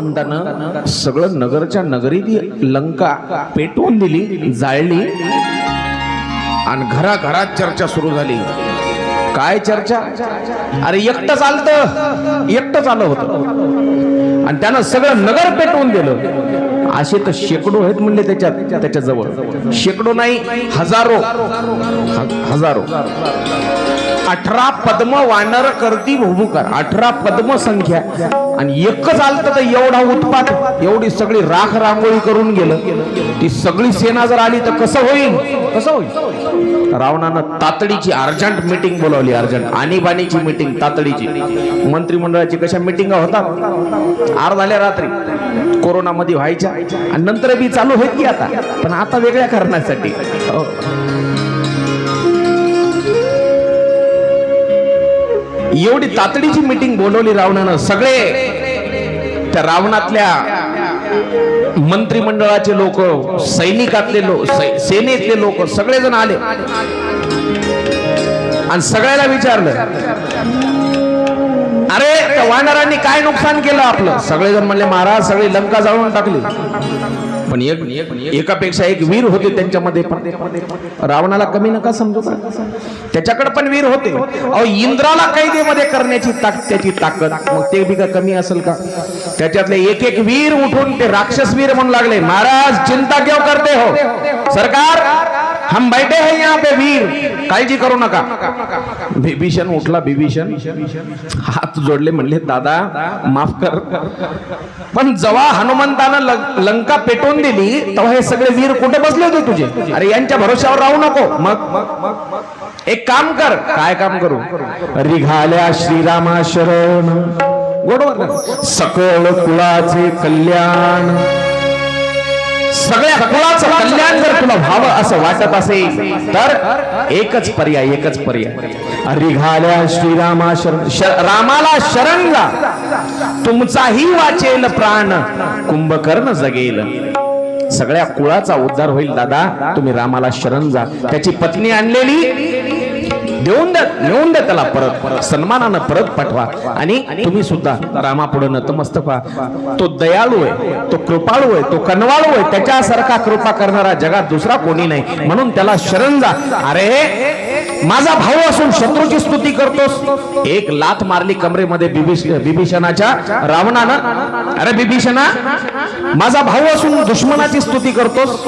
हनुमंतानं सगळं नगरच्या नगरीत लंका पेटवून दिली, जाळली आणि घराघरात चर्चा सुरू झाली. काय चर्चा? अरे एकटं आलं होतं आणि त्यानं सगळं नगर पेटवून दिलं. असे तर शेकडो आहेत म्हणले त्याच्या जवळ, शेकडो नाही हजारो. 18 पद्म वानर करती भूभुकार, 18 पद्म संख्या. आणि एकच आलत तर एवढा उत्पात, एवढी सगळी राख रांगोळी करून गेलं. ती सगळी सेना जर आली तर कसं होईल? रावणानं तातडीची अर्जंट मीटिंग बोलावली, अर्जंट आणीबाणीची मीटिंग, तातडीची. मंत्रिमंडळाची कशा मीटिंगा होतात अर्ध्या रात्री, कोरोना मध्ये व्हायच्या आणि नंतर बी चालू होईल की आता, पण आता वेगळ्या करण्यासाठी. एवढी तातडीची मीटिंग बोलवली रावणानं. सगळे त्या रावणातल्या मंत्रिमंडळाचे लोक, सैनिकातले लोक, सेनेतले लोक सगळेजण आले आणि सगळ्याला विचारलं, अरे त्या वानरांनी काय नुकसान केलं आपलं? सगळेजण म्हणले, महाराज सगळी लंका जाळून टाकली. पण एकापेक्षा एक वीर होते त्यांच्यामध्ये. रावणाला कमी नका समजू का? त्याच्याकडे पण वीर होते. अहो इंद्राला कैदेमध्ये करण्याची त्याची ताकद, मग ते बी का कमी असेल का? त्याच्यातले एक एक वीर उठून ते राक्षस वीर म्हणू लागले, महाराज चिंता क्यों करते हो सरकार, हम बैठे हैं यहाँ पे वीर, काळजी करू नका. विभीषण उठला, विभीषण हात जोडले, म्हणले दादा माफ कर, पण जेव्हा हनुमंतानं लंका पेटवून दिली तेव्हा हे सगळे वीर कुठे बसले होते तुझे? अरे यांच्या भरोश्यावर राहू नको. मग एक काम कर. काय काम करू? रिघाल्या श्रीरामा शरण, गोडवर सकळ कुळाचे कल्याण, सगळ्या कुळाचं कल्याण जर तुला व्हावं असं वाटत असेल तर एकच पर्याय, रिघाल्या श्रीरामा शरण, रामाला शरण जा, तुमचाही वाचेल प्राण, कुंभकर्ण जगेल. सगळ्या कुळाचा उद्धार होईल दादा, तुम्ही रामाला शरण जा. त्याची पत्नी आणलेली देऊन द्या त्याला, परत सन्मानानं परत पाठवा. आणि तुम्ही सुद्धा रामापुढे नतमस्तक व्हा. तो दयाळू आहे, तो कृपाळू आहे, तो कनवाळू आहे, त्याच्यासारखा कृपा करणारा जगात दुसरा कोणी नाही, म्हणून त्याला शरण जा. अरे माझा भाऊ असून शत्रूची स्तुती करतोस. एक लाथ मारली कमरेमध्ये विभीषणाच्या रावणानं. अरे विभीषणा, माझा भाऊ असून दुश्मनाची स्तुती करतोस,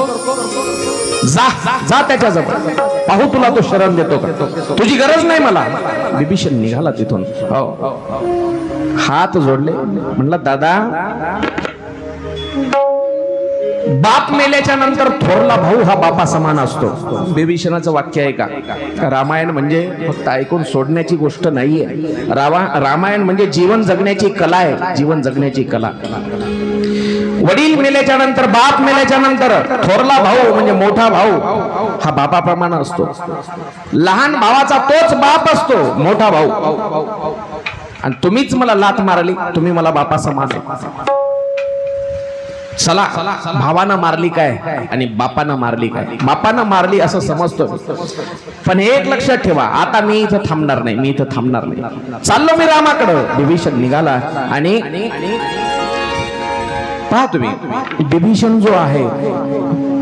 जा जा त्याच्याजवळ, पाहू तुला तो शरण देतो का. तुझी गरज नाही मला. विभीषण निघाला तिथून, हात जोडले, म्हणला दादा, बाप मेल्याच्या नंतर थोरला भाऊ हा बापा समान असतो. विभीषणाचं वाक्य आहे का? रामायण म्हणजे फक्त ऐकून सोडण्याची गोष्ट नाहीये. रामायण म्हणजे जीवन जगण्याची कला आहे, जीवन जगण्याची कला. वडील मेल्याच्या नंतर, बाप मेल्याच्या नंतर थोरला भाऊ म्हणजे मोठा भाऊ हा बापाप्रमाणे असतो. लहान भावाचा तोच बाप असतो, मोठा भाऊ. आणि तुम्हीच मला लाथ मारली, तुम्ही मला बापा समान आहे. चला, भावानं मारली काय आणि बापानं मारली काय? बापानं मारली असं समजतो, पण एक लक्षात ठेवा, आता मी इथं थांबणार नाही, चाललो मी रामाकडं. विभीषण निघाला आणि पहा तुम्ही, विभीषण जो आहे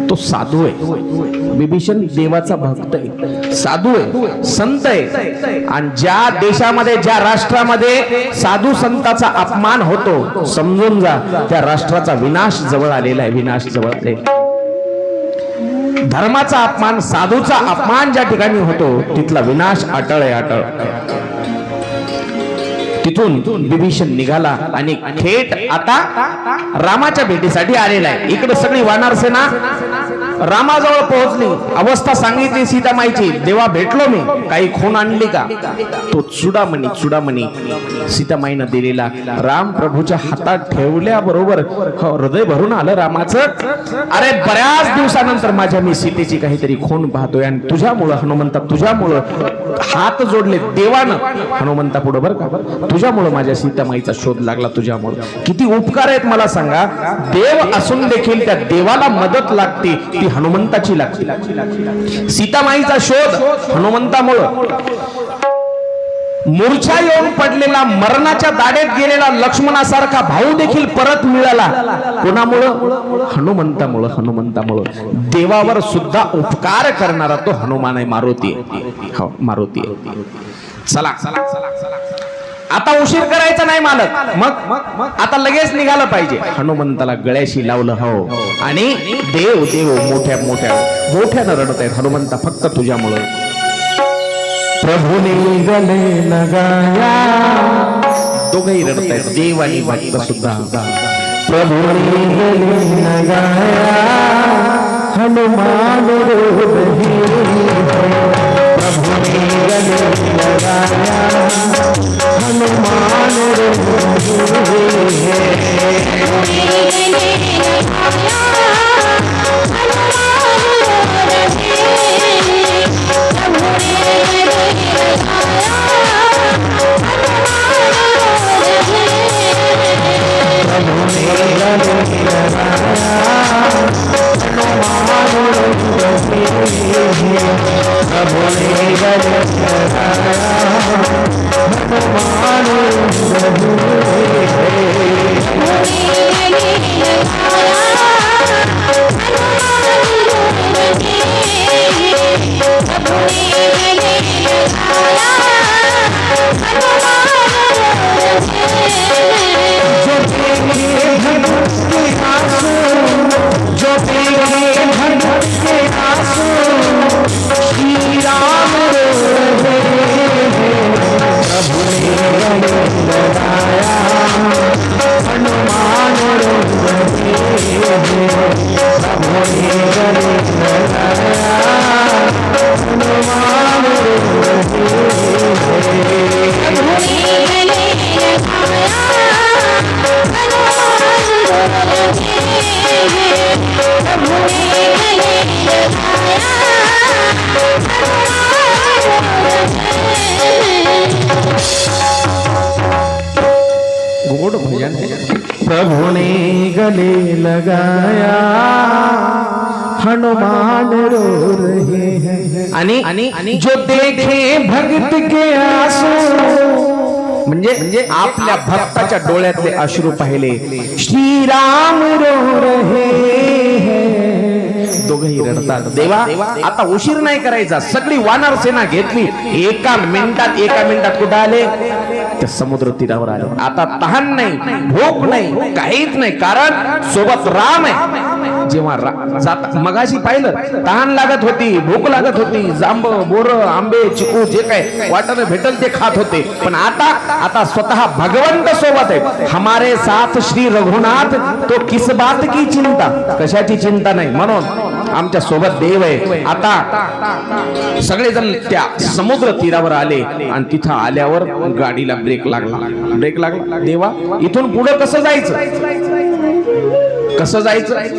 तो साधू आहे. विभीषण देवाचा भक्त आहे, साधू आहे, संत आहे. आणि ज्या देशामध्ये, ज्या राष्ट्रामध्ये साधू संताचा अपमान होतो, समजून जा त्या राष्ट्राचा विनाश जवळ आलेला आहे, विनाश जवळ आहे. धर्माचा अपमान, साधूचा अपमान ज्या ठिकाणी होतो तिथला विनाश अटळ आहे, अटळ. तिथून विभीषण निघाला आणि थेट आता रामाच्या भेटीसाठी आलेला आहे. इकडे सगळी वानर सेना रामाजवळ पोहोचली. अवस्था सांगितली सीतामाईची, देवा भेटलो मी, काही खून आणली का? तो चुडामणी सीतामाईनं दिलेला राम प्रभूच्या हातात ठेवल्याबरोबर हृदय भरून आलं रामाचं. अरे बऱ्याच दिवसानंतर माझ्या मी सीतेची काहीतरी खून पाहतोय आणि तुझ्यामुळं हनुमंता, तुझ्यामुळं हात जोडले देवानं हनुमंता पुढे, बरं का, तुझ्यामुळं माझ्या सीतामाईचा शोध लागला, तुझ्यामुळं. किती उपकार आहेत मला सांगा. देव असून देखील त्या देवाला मदत लागते, ती हनुमंताची लागते. सीतामाईचा शोध हनुमंतामुळं. मूर्छा येऊन पडलेला, मरणाच्या दाढेत गेलेला लक्ष्मणासारखा भाऊ देखील परत मिळाला. कोणामुळं? हनुमंतामुळं. हनुमंतामुळं. देवावर सुद्धा उपकार करणारा तो हनुमान आहे, मारुती आहे. हो, मारुती आहे. चला आता उशीर करायचा नाही मालक. मग आता लगेच निघालं पाहिजे. हनुमंताला गळ्याशी लावलं. हो, आणि देव देव मोठ्यानं रडत आहेत. हनुमंता फक्त तुझ्यामुळं. प्रभूने गले लगाया. दोघही रडत आहेत, देव आणि भक्त सुद्धा. प्रभूने गले लगाया, हनुमान रो रहे हैं. प्रभूने गले लगाया, हनुमान रो रहे प्रभु ने गले लगाया, हनुमान रो रहे हैं. आणि जो देखे भक्त के आंसू, म्हणजे आपल्या भक्ताच्या डोळ्यातले अश्रू पाहिले. श्रीराम रो रहे हैं. दोघही रडतात. देवा आता उशीर नाही करायचा. सगळी वानर सेना घेतली. एका मिनिटात कुठे आले? त्या समुद्र तीरावर आले. आता तहान नाही, भूक नाही, काहीच नाही, कारण सोबत राम आहे. जेव्हा जात मगाशी पाहिलं, तहान लागत होती, भूक लागत होती, जांब बोर आंबे चिकू जे काय वाटेल भेटल ते खात होते. पण आता स्वतः भगवंत सोबत आहे. हमारे साथ श्री रघुनाथ, तो किस बात की चिंता, कशाची चिंता नाही. म्हणून आमच्या सोबत देव आहे. आता सगळेजण त्या समुद्र तीरावर आले आणि तिथं आल्यावर गाडीला ब्रेक लागला. देवा इथून पुढे कसं जायचं?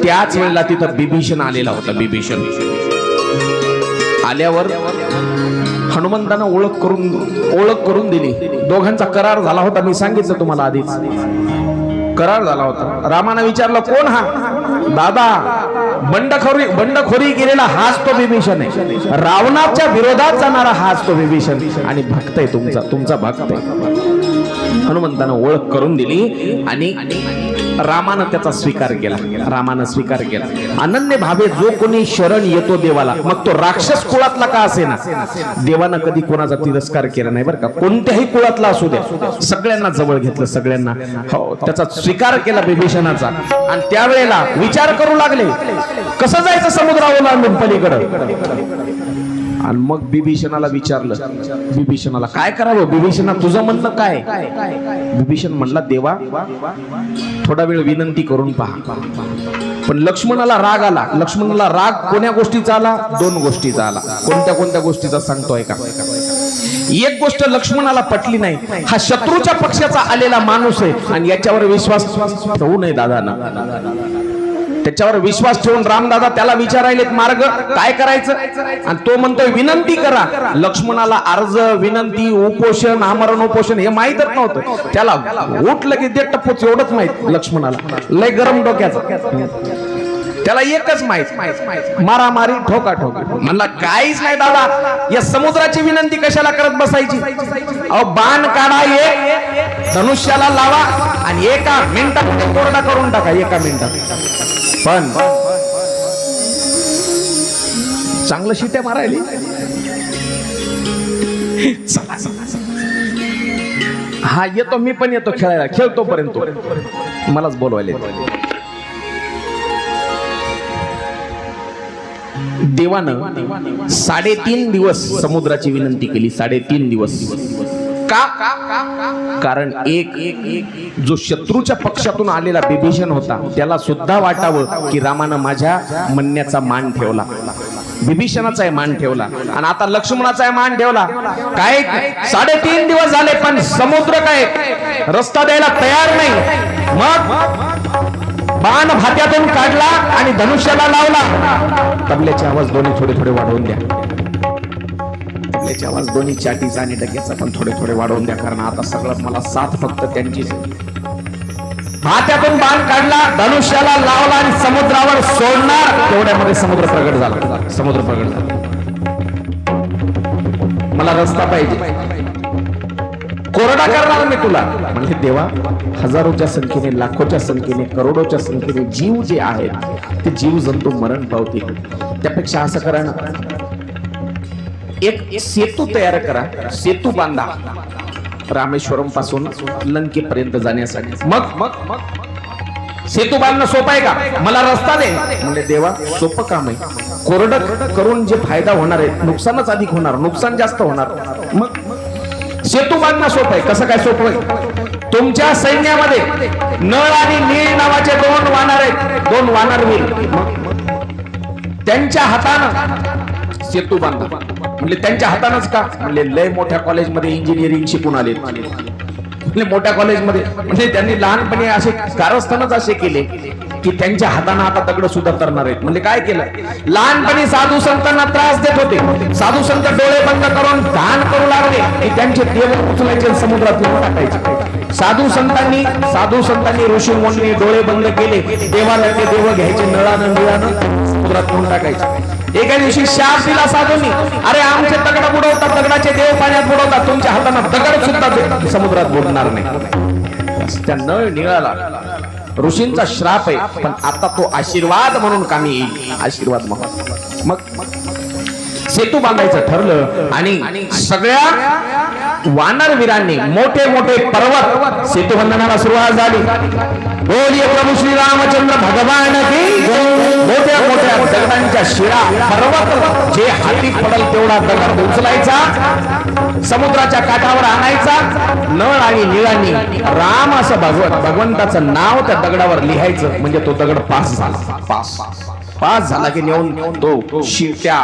त्याच वेळेला तिथं बिभीषण आलेला होता. बिभीषण आल्यावर हनुमंतानं ओळख करून दिली. दोघांचा करार झाला होता. मी सांगितलं तुम्हाला आधीच, करार झाला होता. रामानं विचारलं, कोण हा? दादा, बंडखोरी केलेला हाच तो बिभीषण आहे. रावणाच्या विरोधात जाणारा हाच तो बिभीषण आणि भक्त आहे, तुमचा भक्त आहे. हनुमंतानं ओळख करून दिली आणि रामानं त्याचा स्वीकार केला. अनन्य भावे जो कोणी शरण येतो देवाला, मग तो राक्षस कुळातला का असेना, देवानं कधी कोणाचा तिरस्कार केला नाही बरं का. कोणत्याही कुळातला असू द्या, सगळ्यांना जवळ घेतलं, सगळ्यांना हो त्याचा स्वीकार केला बिभीषणाचा. आणि त्यावेळेला विचार करू लागले, कसं जायचं समुद्र ओलांडून पलीकडे. आणि मग बिभीषणाला विचारलं, बिभीषणाला काय करावं? बिभीषणा तुझं म्हणणं काय? बिभीषण म्हणला, देवा थोडा वेळ विनंती करून पहा. पण लक्ष्मणाला राग आला. लक्ष्मणाला राग कोण्या गोष्टीचा आला? 2 गोष्टीचा आला. कोणत्या गोष्टीचा सांगतोय का? एक गोष्ट लक्ष्मणाला पटली नाही. हा शत्रूच्या पक्षाचा आलेला माणूस आहे आणि याच्यावर विश्वास ठेवू नये दादांना. त्याच्यावर विश्वास ठेवून रामदादा त्याला विचारायलेत मार्ग काय करायचं. आणि तो म्हणतोय विनंती करा. लक्ष्मणाला अर्ज, विनंती, उपोषण, आमरण उपोषण हे माहीतच नव्हतं. त्याला उठलं की ते टप्पूच एवढंच माहित लक्ष्मणाला. लय गरम डोक्याचं. त्याला एकच माहित, मारामारी ठोका ठोकी. म्हणला काहीच नाही दादा, या समुद्राची विनंती कशाला करत बसायची. अहो बाण काढा, एक धनुष्याला लावा आणि एका मिनिटात कोरडा करून टाका, एका मिनिटात. पण चांगलं शिट्या मारायली. हा येतो, मी पण येतो खेळायला, खेळतो पर्यंत मलाच बोलवायला. देवानं 3.5 दिवस समुद्राची विनंती केली. 3.5 दिवस का? कारण एक जो शत्रूच्या पक्षातून आलेला विभीषण होता, त्याला सुद्धा वाटावं की रामानं माझ्या म्हणण्याचा मान ठेवला, विभीषणाचा मान ठेवला, आणि आता लक्ष्मणाचा मान ठेवला. काय 3.5 दिवस झाले पण समुद्र काय रस्ता द्यायला तयार नाही. मग बाण भात्यातून काढला आणि धनुष्याला लावला. तबल्याचे आवाज दोन्ही थोडे थोडे वाढवून द्या. तबल्याचे आवाज दोन्ही चाटीचा आणि डग्याचा पण थोडे थोडे वाढवून द्या, कारण आता सगळं मला साथ फक्त त्यांचीच. भात्यातून बाण काढला, धनुष्याला लावला आणि समुद्रावर सोडणार. तेवढ्यामध्ये समुद्र प्रगट झाला. समुद्र प्रगट झाला. मला रस्ता पाहिजे, कोरडा करणार मी तुला. म्हणजे देवा, हजारोच्या संख्येने, लाखोच्या संख्येने, करोडोच्या संख्येने जीव जे आहेत ते जीव जंतू मरण पावतील. त्यापेक्षा असं करा ना, एक सेतू तयार करा, सेतू बांधा रामेश्वरम पासून लंकेपर्यंत जाण्यासाठी. मग सेतू बांधणं सोपं आहे का? मला रस्ता दे. म्हणजे देवा, सोपं काम आहे. कोरडं करून जे फायदा होणार आहे, नुकसानच अधिक होणार, नुकसान जास्त होणार. मग सेतू बांधणं सोपं आहे. कसं काय सोपं आहे? तुमच्या सैन्यामध्ये नळ आणि नीळ नावाचे 2 वानर आहेत, 2 वानरवीर. त्यांच्या हातानं सेतू बांधा. म्हणजे त्यांच्या हातानच का? म्हणजे लय मोठ्या कॉलेजमध्ये इंजिनिअरिंग शिकून आले, म्हणजे मोठ्या कॉलेजमध्ये. म्हणजे त्यांनी लहानपणी असे कारस्थानच असे केले की त्यांच्या हाताने आता दगड सुद्धा तरणार आहेत. म्हणजे काय केलं, लहानपणी साधू संतांना त्रास देत होते. साधू संत डोळे बंद करून ध्यान करू लागले की त्यांचे देव उचलायचे, समुद्रात टाकायचे. साधू संतांनी ऋषी मुनी डोळे बंद केले, देवाला ते देव घ्यायचे, नळानं निळानं समुद्रात नेऊन टाकायचे. एका दिवशी शाप दिला साधूंनी, अरे आमचे दगड बुडवतात, दगडाचे देव पाण्यात बुडवतात, तुमच्या हाताने दगड सुद्धा समुद्रात बुडणार नाही. त्या नळ निळाला ऋषींचा श्राप आहे, पण आता तो आशीर्वाद म्हणून कामी येईल. आशीर्वाद म्हणून मग सेतू बांधायचं ठरलं आणि सगळ्या वानरवीरांनी मोठे मोठे पर्वत सेतू बंधनाला सुरुवात झाली. बोलिये प्रभू श्री रामचंद्र भगवान की. मोठ्या मोठ्या दगडांच्या शिळा, पर्वत जे हाती पडल तेवढा दगड उचलायचा, समुद्राच्या काठावर आणायचा. नळ आणि निळांनी राम असं भगवंताचं नाव त्या दगडावर लिहायचं. म्हणजे तो दगड पास झाला. पास झाला की नेऊन तो शिट्या,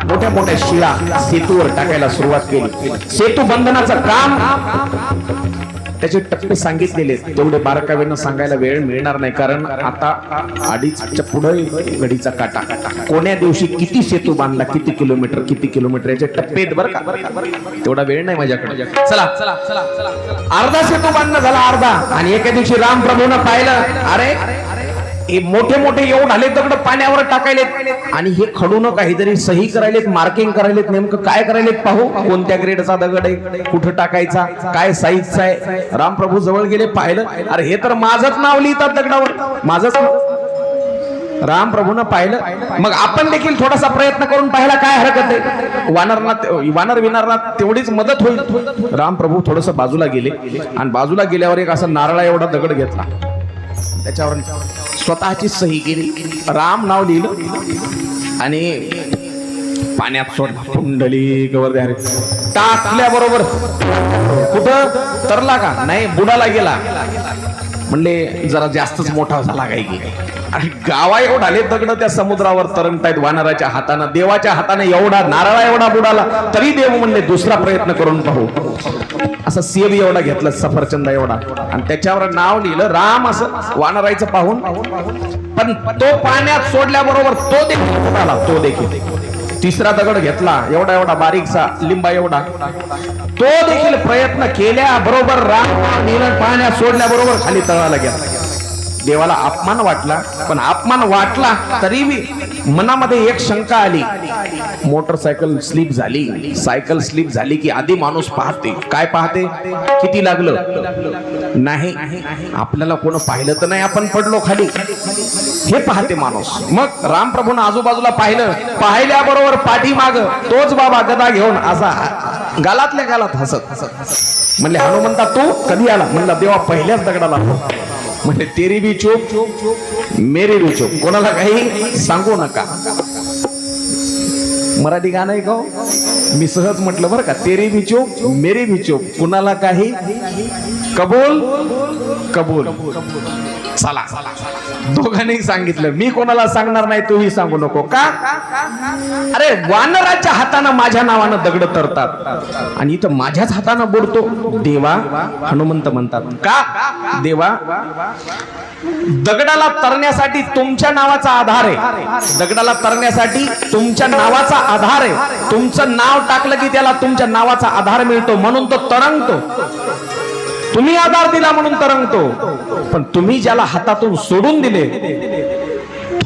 मोठ्या मोठ्या शिळा सेतूवर टाकायला सुरुवात केली. सेतू बंधनाचं काम, त्याचे टप्पे सांगितलेले, तेवढे बारकाईने सांगायला वेळ मिळणार नाही, कारण आता 2.5च्या पुढे घडीचा काटा. कोण्या दिवशी किती सेतू बांधला, किती किलोमीटर याचे टप्पे आहेत बरं का. तेवढा वेळ नाही माझ्याकडे. चला अर्धा सेतू बांधणं झाला, अर्धा. आणि एका दिवशी राम प्रभूनं पाहिलं, अरे हे मोठे मोठे एवढे आले दगड पाण्यावर टाकायलेत आणि हे खडून काहीतरी सही करायलेत, मार्किंग करायलेत. नेमकं काय करायलेत पाहू, कोणत्या ग्रेडचा दगड आहे, कुठं टाकायचा, काय साईजचा आहे. राम प्रभू जवळ गेले, पाहिलं, अरे हे तर माझंच नाव लिहितात दगडावर, माझंच. राम प्रभूनं पाहिलं. मग आपण देखील थोडासा प्रयत्न करून पाहायला काय हरकत आहे. वानर विनारना तेवढीच मदत होईल. राम प्रभू थोडस बाजूला गेले आणि बाजूला गेल्यावर एक असा नारळा एवढा दगड घेतला, त्याच्यावर स्वतःची सही केली, राम नाव लिहिलं आणि पाण्यात सोडला. पुंडलिक वगैरे टाकल्याबरोबर कुठं तरला का नाही, बुडाला गेला. म्हणले जरा जास्तच मोठा झाला काही की. आणि गावा एवढा आले दगड त्या समुद्रावर तरंगतायत वानराच्या हाताने, देवाच्या हाताने एवढा नारळा एवढा बुडाला. तरी देव म्हणले दुसरा प्रयत्न करून पाहू. असं सेब एवढा घेतलं, सफरचंद एवढा, आणि त्याच्यावर नाव लिहिलं राम असं वानरायचं पाहून. पण तो पाण्यात सोडल्याबरोबर तो देखील बुडाला, तो देखील. तिसरा दगड घेतला, एवढा एवढा बारीकसा, लिंबा एवढा, तो देखील प्रयत्न केल्या बरोबर राम नील पाण्यात सोडल्याबरोबर खाली तळाला गेला. देवाला अपमान वाटला, पण अपमान वाटला तरी मनामध्ये एक शंका आली, मोटरसायकल स्लिप झाली, सायकल स्लिप झाली की आधी माणूस पाहते, काय पाहते, किती लागलं नाही, आपल्याला कोण पाहिलं तर नाही, आपण पडलो खाली, हे पाहते माणूस. मग रामप्रभून आजूबाजूला पाहिलं, पाहिल्याबरोबर पाठीमाग तोच बाबा गदा घेऊन असा गालातल्या गालात हसत म्हणले, हनुमंता तू कधी आला? म्हणला देवा पहिल्याच दगडाला. म्हणजे तेरी बी चूप मेरी बी चूप, कोणाला काही सांगू नका. मराठी गाणं आहे का? मी सहज म्हटलं बरं का, तेरी बी चूप मेरी बी चूप, कुणाला काही कबूल कबूल. चला दोघांनी सांगितलं, मी कोणाला सांगणार नाही, तूही सांगू नको. का? अरे वानराच्या हातानं माझ्या नावानं दगड तरतात आणि इथं माझ्याच हातानं बुडतो. देवा, हनुमंत म्हणतात, का देवा, दगडाला तरण्यासाठी तुमच्या नावाचा आधार आहे, दगडाला तरण्यासाठी तुमच्या नावाचा आधार आहे. तुमचं नाव टाकलं की त्याला तुमच्या नावाचा आधार मिळतो, म्हणून तो तरंगतो. तुम्ही आधार दिला म्हणून तरंगतो, पण तुम्ही ज्याला हातातून सोडून दिले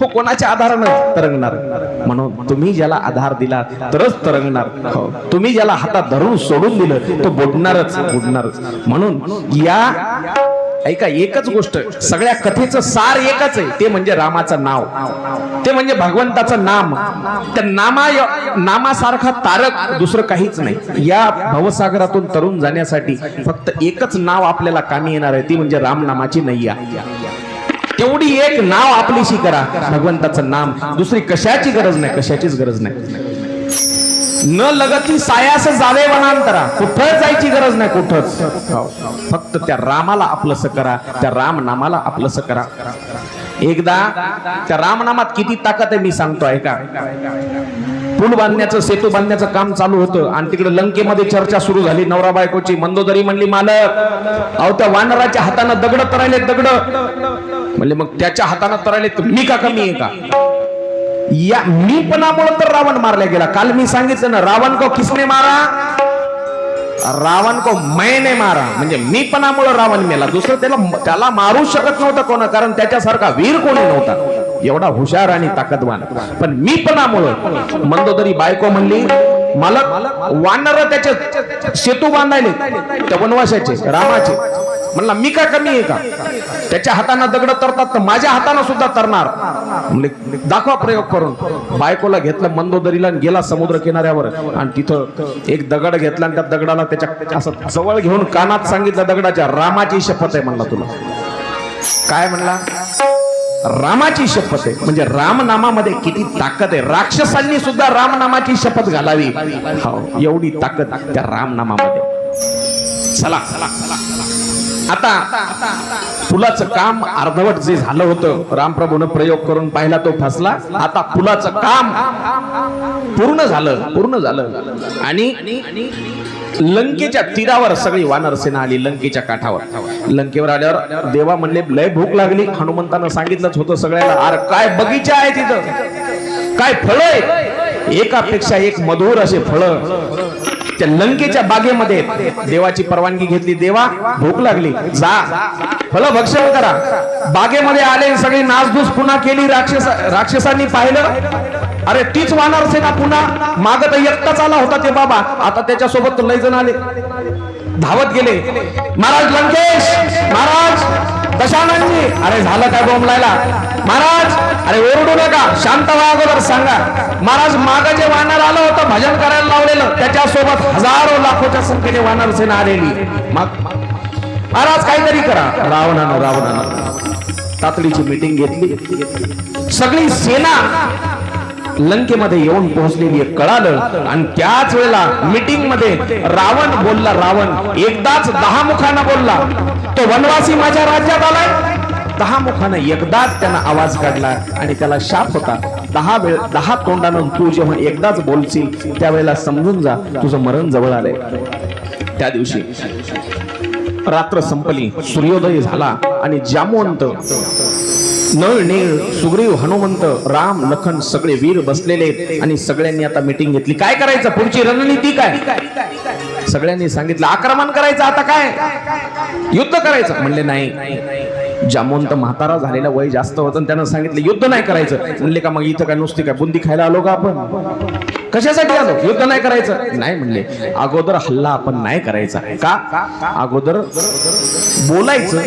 तो कोणाच्या आधारानं तरंगणार? म्हणून तुम्ही ज्याला आधार दिला तरच तरंगणार. तुम्ही ज्याला हातात धरून सोडून दिलं तो बुडणारच बुडणारच. म्हणून या ऐका, एकच गोष्ट, सगळ्या कथेचं सार एकच आहे, ते म्हणजे रामाचं नाव, ते म्हणजे भगवंताचं नाम. त्या नामासारखा तारक दुसरं काहीच नाही. या भवसागरातून तरुण जाण्यासाठी फक्त एकच नाव आपल्याला कामी येणार आहे, ती म्हणजे राम नामाची नैया. तेवढी एक नाव आपलीशी करा, भगवंताचं नाम. दुसरी कशाची गरज नाही, कशाचीच गरज नाही. न लगती सायास जावे वनांतरा, कुठं जायची गरज नाही, कुठंच. फक्त त्या रामाला आपलंसं करा, त्या राम नामाला आपलंसं करा. एकदा त्या रामनामात किती ताकद आहे मी सांगतो ऐका. पूल बांधण्याचं, सेतू बांधण्याचं काम चालू होतं आणि तिकडे लंकेमध्ये चर्चा सुरू झाली नवरा बायकोची. मंदोदरी म्हणली, मालक अहो त्या वानराच्या हातानं दगड तरायले, दगड. म्हणले मग त्याच्या हातानं तरायले तर मी का कमी आहे का? या मीपणामुळे तर रावण मारला गेला. काल मी सांगितलं ना, रावण को किसने मारा, रावण को मैंने मारा. म्हणजे मीपणामुळे रावण मेला, दुसरं त्याला मारू शकत नव्हतं कोण, कारण त्याच्यासारखा वीर कोणी नव्हता, एवढा हुशार आणि ताकदवान. पण मीपणामुळे मंदोदरी बायको म्हणली, मालक वानर त्याचे सेतू बांधायले त्या वनवासाचे रामाचे. म्हणला मी का कमी आहे का? त्याच्या हाताने दगड तरतात तर माझ्या हाताने सुद्धा तरणार. म्हणजे दाखवा प्रयोग करून. बायकोला घेतलं मंदोदरीला, गेला समुद्र किनाऱ्यावर आणि तिथं एक दगड घेतला आणि त्या दगडाला त्याच्या असं जवळ घेऊन कानात सांगितलं दगडाच्या, रामाची शपथ आहे म्हणला तुला. काय म्हणला? रामाची शपथ आहे. म्हणजे रामनामामध्ये किती ताकद आहे. राक्षसांनी सुद्धा रामनामाची शपथ घालावी, एवढी ताकद त्या रामनामामध्ये. चला आता पुलाचं काम अर्धवट जे झालं होतं, रामप्रभूनं प्रयोग करून पाहिला, तो फसला. आता पुलाचं काम पूर्ण झालं आणि लंकेच्या तीरावर सगळी वानर सेना आली. लंकेच्या काठावर, लंकेवर आल्यावर देवा म्हणले लय भूक लागली. हनुमंतानं सांगितलंच होतं सगळ्याला, अरे काय बगीचा आहे तिथं, काय फळ आहे, एकापेक्षा एक मधुर असे फळ त्या लंकेच्या बागेमध्ये. देवाची परवानगी घेतली, देवा भूक लागली, जा फळ भक्षण करा. बागेमध्ये आले, सगळी नासधूस पुन्हा केली. राक्षसांनी पाहिलं, अरे तीच वानर सेना पुन्हा मागत एकटाच आला होता ते बाबा. आता त्याच्यासोबत लय जण आले, धावत गेले. महाराज लंकेश, महाराज दशानंदजी, अरे झालं काय बोंबलायला? महाराज अरे ओरडू नका, शांत व्हा, अगोदर सांगा. महाराज माग जे वानर आलं होतं भजन करायला लावलेलं, त्याच्यासोबत हजारो लाखोच्या संख्येने वानर सेना आलेली. मग महाराज काहीतरी करा. रावणानं तातडीची मीटिंग घेतली. सगळी सेना लंकेमध्ये येऊन पोहोचलेली कळालं आणि त्याच वेळेला मीटिंग मध्ये रावण बोलला. रावण एकदाच 10 मुखानं बोलला, तो वनवासी माझ्या राज्यात आलाय. 10 मुखानं एकदाच त्यानं आवाज काढला आणि त्याला शाप होता. 10 तोंडानं तू जेव्हा एकदाच बोलशील त्यावेळेला समजून जा तुझं मरण जवळ आलंय. त्या दिवशी रात्र संपली, सूर्योदय झाला आणि जामवंत नळ नीळ सुग्रीव हनुमंत राम लखन सगळे वीर बसलेले आणि सगळ्यांनी आता मीटिंग घेतली. काय करायचं, पुढची रणनीती काय? सगळ्यांनी सांगितलं आक्रमण करायचं. आता काय, युद्ध करायचं? म्हणले नाही, जामवंत म्हातारा झालेला, वय जास्त होतं, त्यानं सांगितलं युद्ध नाही करायचं. म्हणले का मग इथं काय नुसती काय बुंदी खायला आलो का आपण? कशासाठी आलो? युद्ध नाही करायचं. नाही म्हणले, अगोदर हल्ला आपण नाही करायचा. का? अगोदर बोलायचं,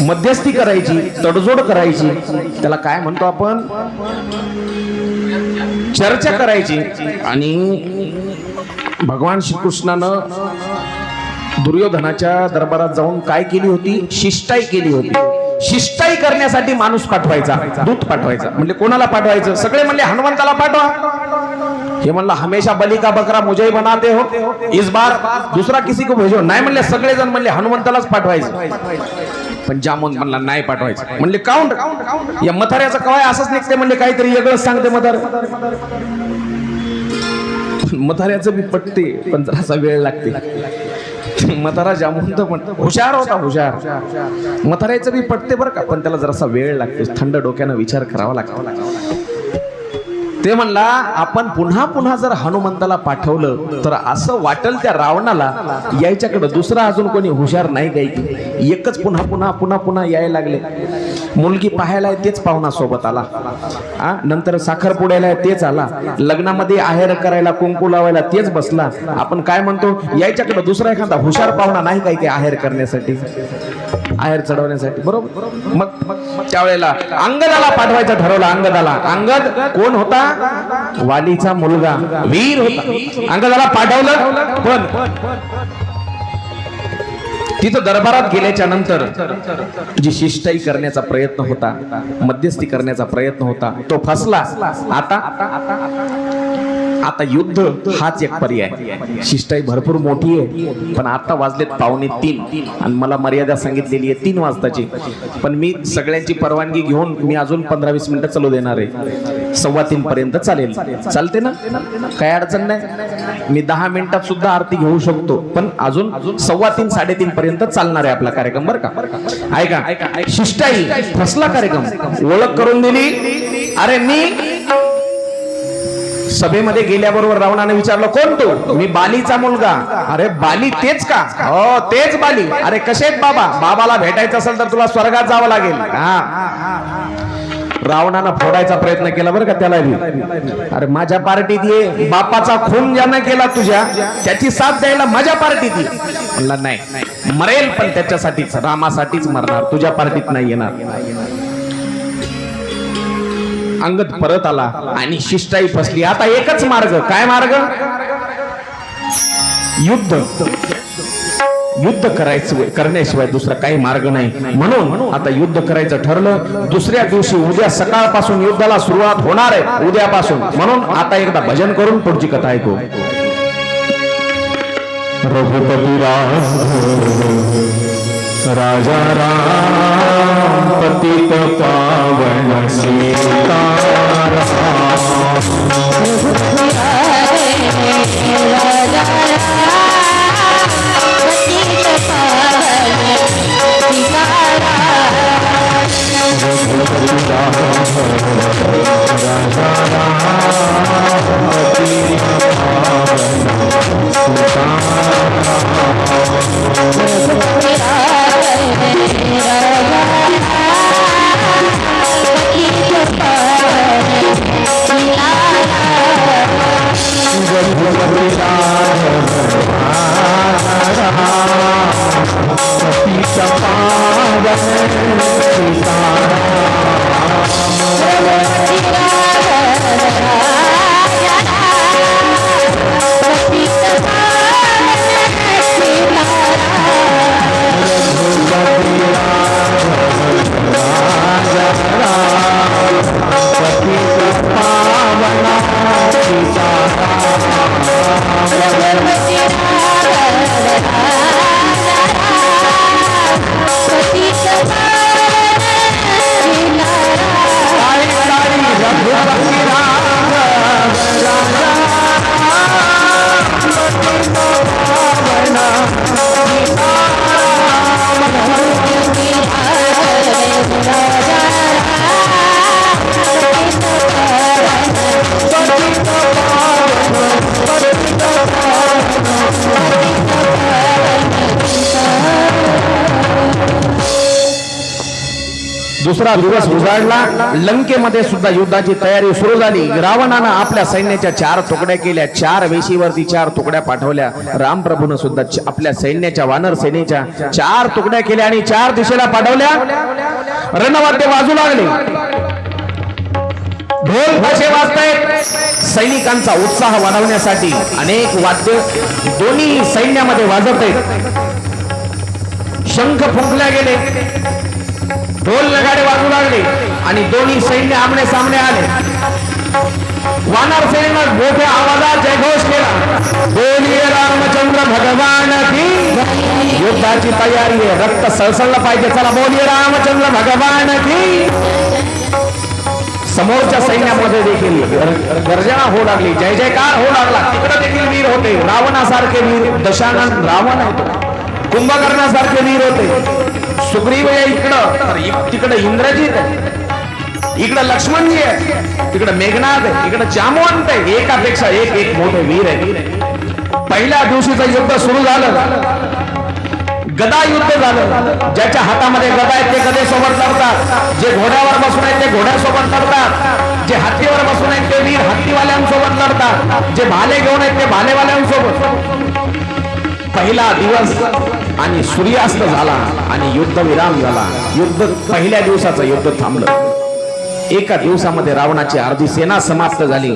मध्यस्थी करायची, तडजोड करायची, त्याला काय म्हणतो आपण, चर्चा करायची. आणि भगवान श्रीकृष्णानं दुर्योधनाच्या दरबारात जाऊन काय केली होती? शिष्टाई केली होती. शिष्टाई करण्यासाठी माणूस पाठवायचा, दूत पाठवायचा. म्हणजे कोणाला पाठवायचं? सगळे म्हणले हनुमंताला पाठवा. हे म्हणलं हमेशा बली का बकरा मुझे बनाते हो, इस बार दूसरा किसी को भेजो. नाही म्हणले, सगळेजण म्हणले हनुमंतालाच पाठवायचं. पण जामवंत म्हणला नाही पाठवायचं. म्हणले काउंट या मथाऱ्याचं कवाय असंच निघते. म्हणले काहीतरी वेगळंच सांगते मथार. मथाऱ्याचं बी पटते, पण जरासा वेळ लागते. मथारा जामवंत पण हुशार होता, हुशार. मथाऱ्याचं बी पटते बरं का, पण त्याला जरासा वेळ लागते, थंड डोक्यानं विचार करावा लागतो. ते म्हणला आपण पुन्हा पुन्हा जर हनुमंताला पाठवलं तर असं वाटल त्या रावणाला यायच्याकडे दुसरा अजून कोणी हुशार नाही काही. एकच पुन्हा पुन्हा पुन्हा पुन्हा यायला लागले. मुलगी पाहायला तेच पाहुणा सोबत आला, नंतर साखरपुड्याला तेच आला, लग्नामध्ये आहेर करायला कुंकू लावायला तेच बसला. आपण काय म्हणतो, यायच्याकडे दुसरा एखादा हुशार पाहुणा नाही काही काही आहेर करण्यासाठी, आहेर चढवण्यासाठी. बरोबर. मग त्यावेळेला अंगदाला पाठवायचं ठरवलं. अंगद कोण होता? वालीचा मुलगा, वीर होता. अंगदाला पाठवलं. पण तिथं दरबारात गेल्याच्या नंतर जी शिष्टाई करण्याचा प्रयत्न होता, मध्यस्थी करण्याचा प्रयत्न होता, तो फसला. आता युद्ध हाच एक पर्याय. शिष्टाई भरपूर मोठी आहे, पण आता वाजलेत 2:45 आणि मला मर्यादा सांगितलेली आहे 3 वाजताची. पण मी सगळ्यांची परवानगी घेऊन मी अजून 15-20 मिनिटं चालू देणार आहे. 2:15 पर्यंत चालेल. चालते ना? काय अडचण नाही. मी 10 मिनिटात सुद्धा आरती घेऊ शकतो, पण अजून 2:15-3:30 पर्यंत चालणार आहे आपला कार्यक्रम बरं का. ऐका, शिष्टाई फसला कार्यक्रम. ओळख करून दिली. अरे मी सभेमध्ये गेल्याबरोबर रावणाने विचारलं कोण तू? मी बालीचा मुलगा. अरे बाली तेच का? हो तेच बाली. अरे कसे आहेत बाबा? बाबाला भेटायचं असेल तर तुला स्वर्गात जावं लागेल. रावणानं फोडायचा प्रयत्न केला बरं का त्याला बी. अरे माझ्या पार्टीत ये. बापाचा खून ज्यानं केला तुझ्या, त्याची साथ द्यायला माझ्या पार्टीत ये. म्हणला नाही, मरेल पण त्याच्यासाठीच, रामासाठीच मरणार, तुझ्या पार्टीत नाही येणार. अंगद परत आला आणि शिष्टाई फसली. आता एकच मार्ग. काय मार्ग? युद्ध करण्याशिवाय दुसरा काही मार्ग नाही. म्हणून आता युद्ध करायचं ठरलं. दुसऱ्या दिवशी उद्या सकाळपासून युद्धाला सुरुवात होणार आहे, उद्यापासून. म्हणून आता एकदा भजन करून पुढची कथा ऐकू. रघुपती राजा राम पतित पावन सीताराम. Thank you. दुसरा दिवस उजाडला. लंकेमध्ये सुद्धा युद्धाची तयारी सुरू झाली. रावणानं आपल्या सैन्याच्या 4 तुकड्या केल्या. 4 वेशीवरती 4 तुकड्या पाठवल्या. रामप्रभूनं सुद्धा आपल्या सैन्याच्या वानर सेनेच्या 4 तुकड्या केल्या आणि 4 दिशेला पाठवल्या. रणवाद्य वाजू लागले. ढोल ताशे वाजतायत. सैनिकांचा उत्साह वाढवण्यासाठी अनेक वाद्य दोन्ही सैन्यामध्ये वाजत आहेत. शंख फुंकले गेले. ढोल नगाडे वाजू लागले आणि दोन्ही सैन्य आमने सामने आले. वानर सेनेनं मोठ्या आवाजात जयघोष केला. बोलिये रामचंद्र भगवान की. युद्धाची तयारी आहे. रक्त सळसळलं पाहिजे. चला बोलिये रामचंद्र भगवान की. समोरच्या सैन्यामध्ये देखील गर्जना होऊ लागली. जय जयकार होऊ लागला. तिकडे देखील वीर होते. रावणासारखे वीर दशानन रावण होते. कुंभकर्णासारखे वीर होते. सुग्रीव आहे इकडं, तर तिकडे इंद्रजित आहे. इकडे लक्ष्मणजी आहे, तिकडे मेघनाथ आहे, इकडे जामवंत आहे. एकापेक्षा एक मोठे वीर आहे. पहिल्या दिवशीचं युद्ध सुरू झालं. गदा युद्ध झालं. ज्याच्या हातामध्ये गदा आहेत ते गदेसोबत लढतात. जे घोड्यावर बसून आहेत ते घोड्यासोबत लढतात. जे हत्तीवर बसून आहेत ते वीर हत्तीवाल्यांसोबत लढतात. जे भाले घेऊन आहेत ते भालेवाल्यांसोबत. पहिला दिवस आणि सूर्यास्त झाला आणि युद्ध विराम झाला. युद्ध पहिल्या दिवसाचं युद्ध थांबलं. एका दिवसामध्ये रावणाची अर्धी सेना समाप्त झाली.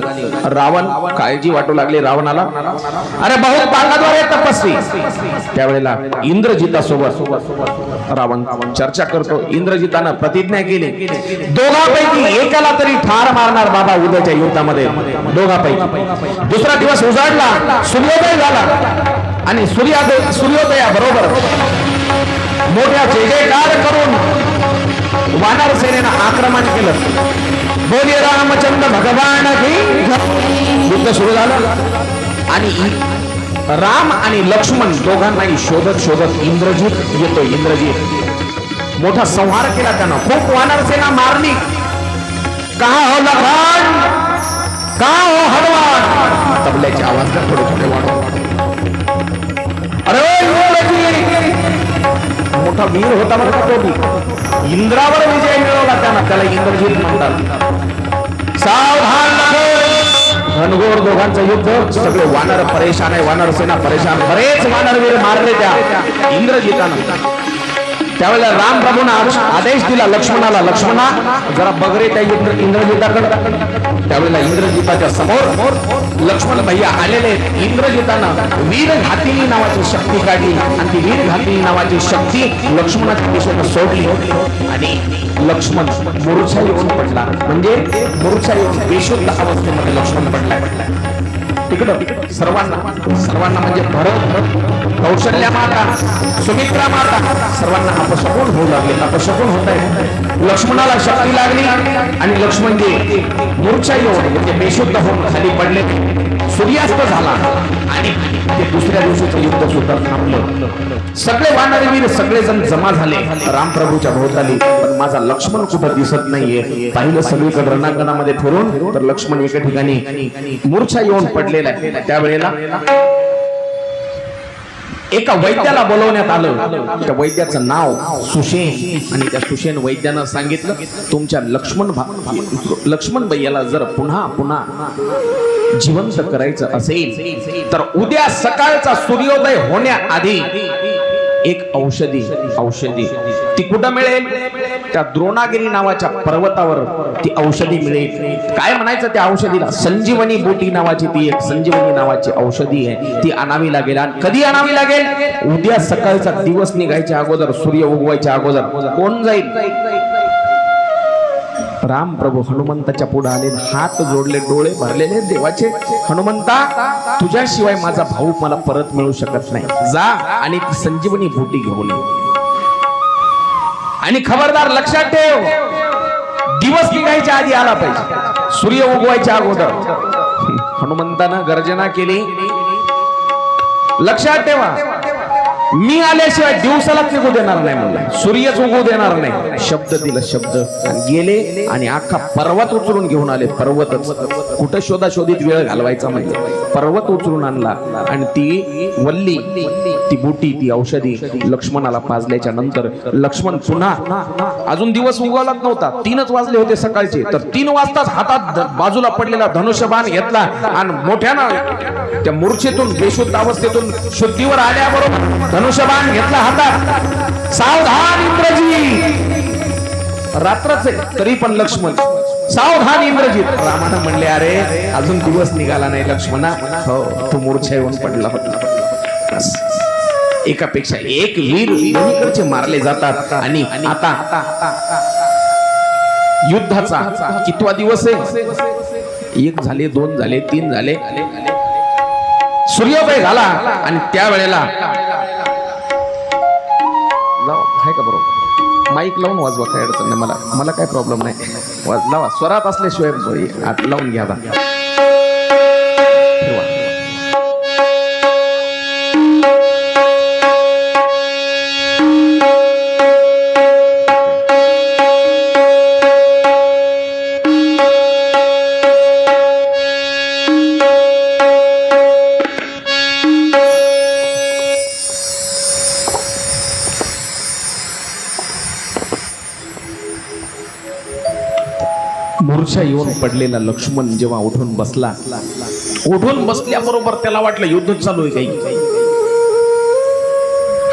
रावण काळजी वाटू लागली रावणाला. अरे बहुत ताकदवर आहे तपस्वी. त्यावेळेला इंद्रजितासोबत रावण चर्चा करतो. इंद्रजितानं प्रतिज्ञा केली, दोघांपैकी एकाला तरी ठार मारणार बाबा उद्याच्या युद्धामध्ये. दोघांपैकी. दुसरा दिवस उजाडला. सूर्योदय झाला आणि सूर्योदयाबरोबर मोठ्या जय जयकार करून वानर सेनेनं आक्रमण केलं. बोलिये रामचंद्र भगवान की. युद्ध सुरू झालं आणि राम आणि लक्ष्मण दोघांनाही शोधत इंद्रजित येतो. इंद्रजित मोठा संहार केला त्यानं. खूप वानर सेना मारली. कहा हो लखन, कहा हो हनुमान. तबल्याचे आवाज का थोडे वाढव. अरे मोठा वीर होता बरं का तो. इंद्रावर विजय मिळवला त्याला इंद्रजित म्हणतात. सावधान. घनघोर दोघांचं युद्ध. सगळे वानर परेशान आहे. वानर सेना परेशान. बरेच वानर वीर मारले त्या इंद्रजितानं. त्यावेळेला राम प्रभूंना आदेश दिला लक्ष्मणाला, लक्ष्मणा जरा बगरे त्या इंद्रजिताकडे. त्यावेळेला इंद्रजिताच्या समोर लक्ष्मण भैया आलेले. इंद्रजितानं वीर घातिनी नावाची शक्ती काढली आणि ती वीर घातिनी नावाची शक्ती लक्ष्मणाच्या दिशेने सोडली आणि लक्ष्मण मूर्छा येऊन पडला. म्हणजे मूर्छा येऊन बेशुद्ध अवस्थेमध्ये लक्ष्मण पडला. तिकडं सर्वांना म्हणजे भरत, कौशल्या माता, सुमित्रा माता सर्वांना अपशकुन होऊ लागले. अपशकुन होत आहे. लक्ष्मणाला शक्ती लागली आणि लक्ष्मणजी मूर्छा येऊन म्हणजे बेशुद्ध होऊन खाली पडले. सूर्यास्त झाला आणि ते दुसऱ्या दिवशीचं युद्ध सुद्धा थांबलं. सगळे वानरवीर सगळेजण जमा झाले रामप्रभूच्या भोवताली. पण माझा लक्ष्मण कुठं दिसत नाहीये. पाहिलं सगळीकडे रणांगणामध्ये फिरून तर लक्ष्मण एका ठिकाणी मूर्छा येऊन पडलेला आहे. त्यावेळेला एका वैद्याला बोलवण्यात आलं. त्या वैद्याचं नाव सुषेण आणि त्या सुषेण वैद्यानं सांगितलं, तुमच्या लक्ष्मण भैयाला जर पुन्हा जिवंत करायचं असेल तर उद्या सकाळचा सूर्योदय होण्याआधी एक औषधी ती कुठं मिळेल? त्या द्रोणागिरी नावाच्या पर्वतावर ती औषधी मिळेल. काय म्हणायचं त्या औषधीला? संजीवनी बूटी नावाची ती एक संजीवनी नावाची औषधी आहे. ती आणावी लागेल. आणि कधी आणावी लागेल? उद्या सकाळचा दिवस निघायच्या अगोदर, सूर्य उगवायच्या अगोदर. कोण जाईल? राम प्रभू हनुमंताच्या पुढे आले. हात जोडले, डोळे भरलेले देवाचे. हनुमंता, तुझ्याशिवाय माझा भाऊ मला परत मिळू शकत नाही. जा आणि ती संजीवनी बूटी घेऊन ये. आणि खबरदार लक्षात ठेव, दिवस निघायच्या आधी आला पाहिजे, सूर्य उगवायच्या अगोदर. हनुमंतानं गर्जना केली. लक्षात ठेवा, मी आल्याशिवाय दिवसालाच निघू देणार नाही म्हणला, सूर्यच उगवू देणार नाही. शब्द दिला, शब्द गेले आणि अख्खा पर्वत उचलून घेऊन आले. पर्वतच कुठं शोधाशोधीत वेळ घालवायचा म्हणजे पर्वत उचलून आणला आणि ती वल्ली, ती बुटी, ती औषधी लक्ष्मणाला पाजल्याच्या नंतर लक्ष्मण पुन्हा, अजून दिवस उगवलाच नव्हता, 3च वाजले होते सकाळचे, तर 3 वाजताच हातात बाजूला पडलेला धनुष्यबाण घेतला आणि मोठ्यानं त्या मूर्छेतून, बेशुद्ध अवस्थेतून शुद्धीवर आल्याबरोबर धनुष्यबाण घेतला हातात. सावधान इंद्रजीत, रात्रच आहे तरी पण लक्ष्मण सावधान इंद्रजीत. रामानं म्हणले, अरे अजून दिवस निघाला नाही लक्ष्मणा, हो तू मूर्छा येऊन पडला होता. एकापेक्षा एक वीर दोन्हीकडचे मारले जातात. आणि आता युद्धाचा कितवा दिवस आहे? 1 झाले, 2 झाले, 3 झाले, सूर्योदय झाला आणि त्यावेळेला आहे का बरोबर, माईक लावून वाजवा, काय अडचण नाही, मला काय प्रॉब्लेम नाही, लावा, स्वरात असल्याशिवाय लावून घ्या. मूर्छा येऊन पडलेला लक्ष्मण जेव्हा उठून बसला, उठून बसल्याबरोबर त्याला वाटलं युद्ध चालू आहे काही,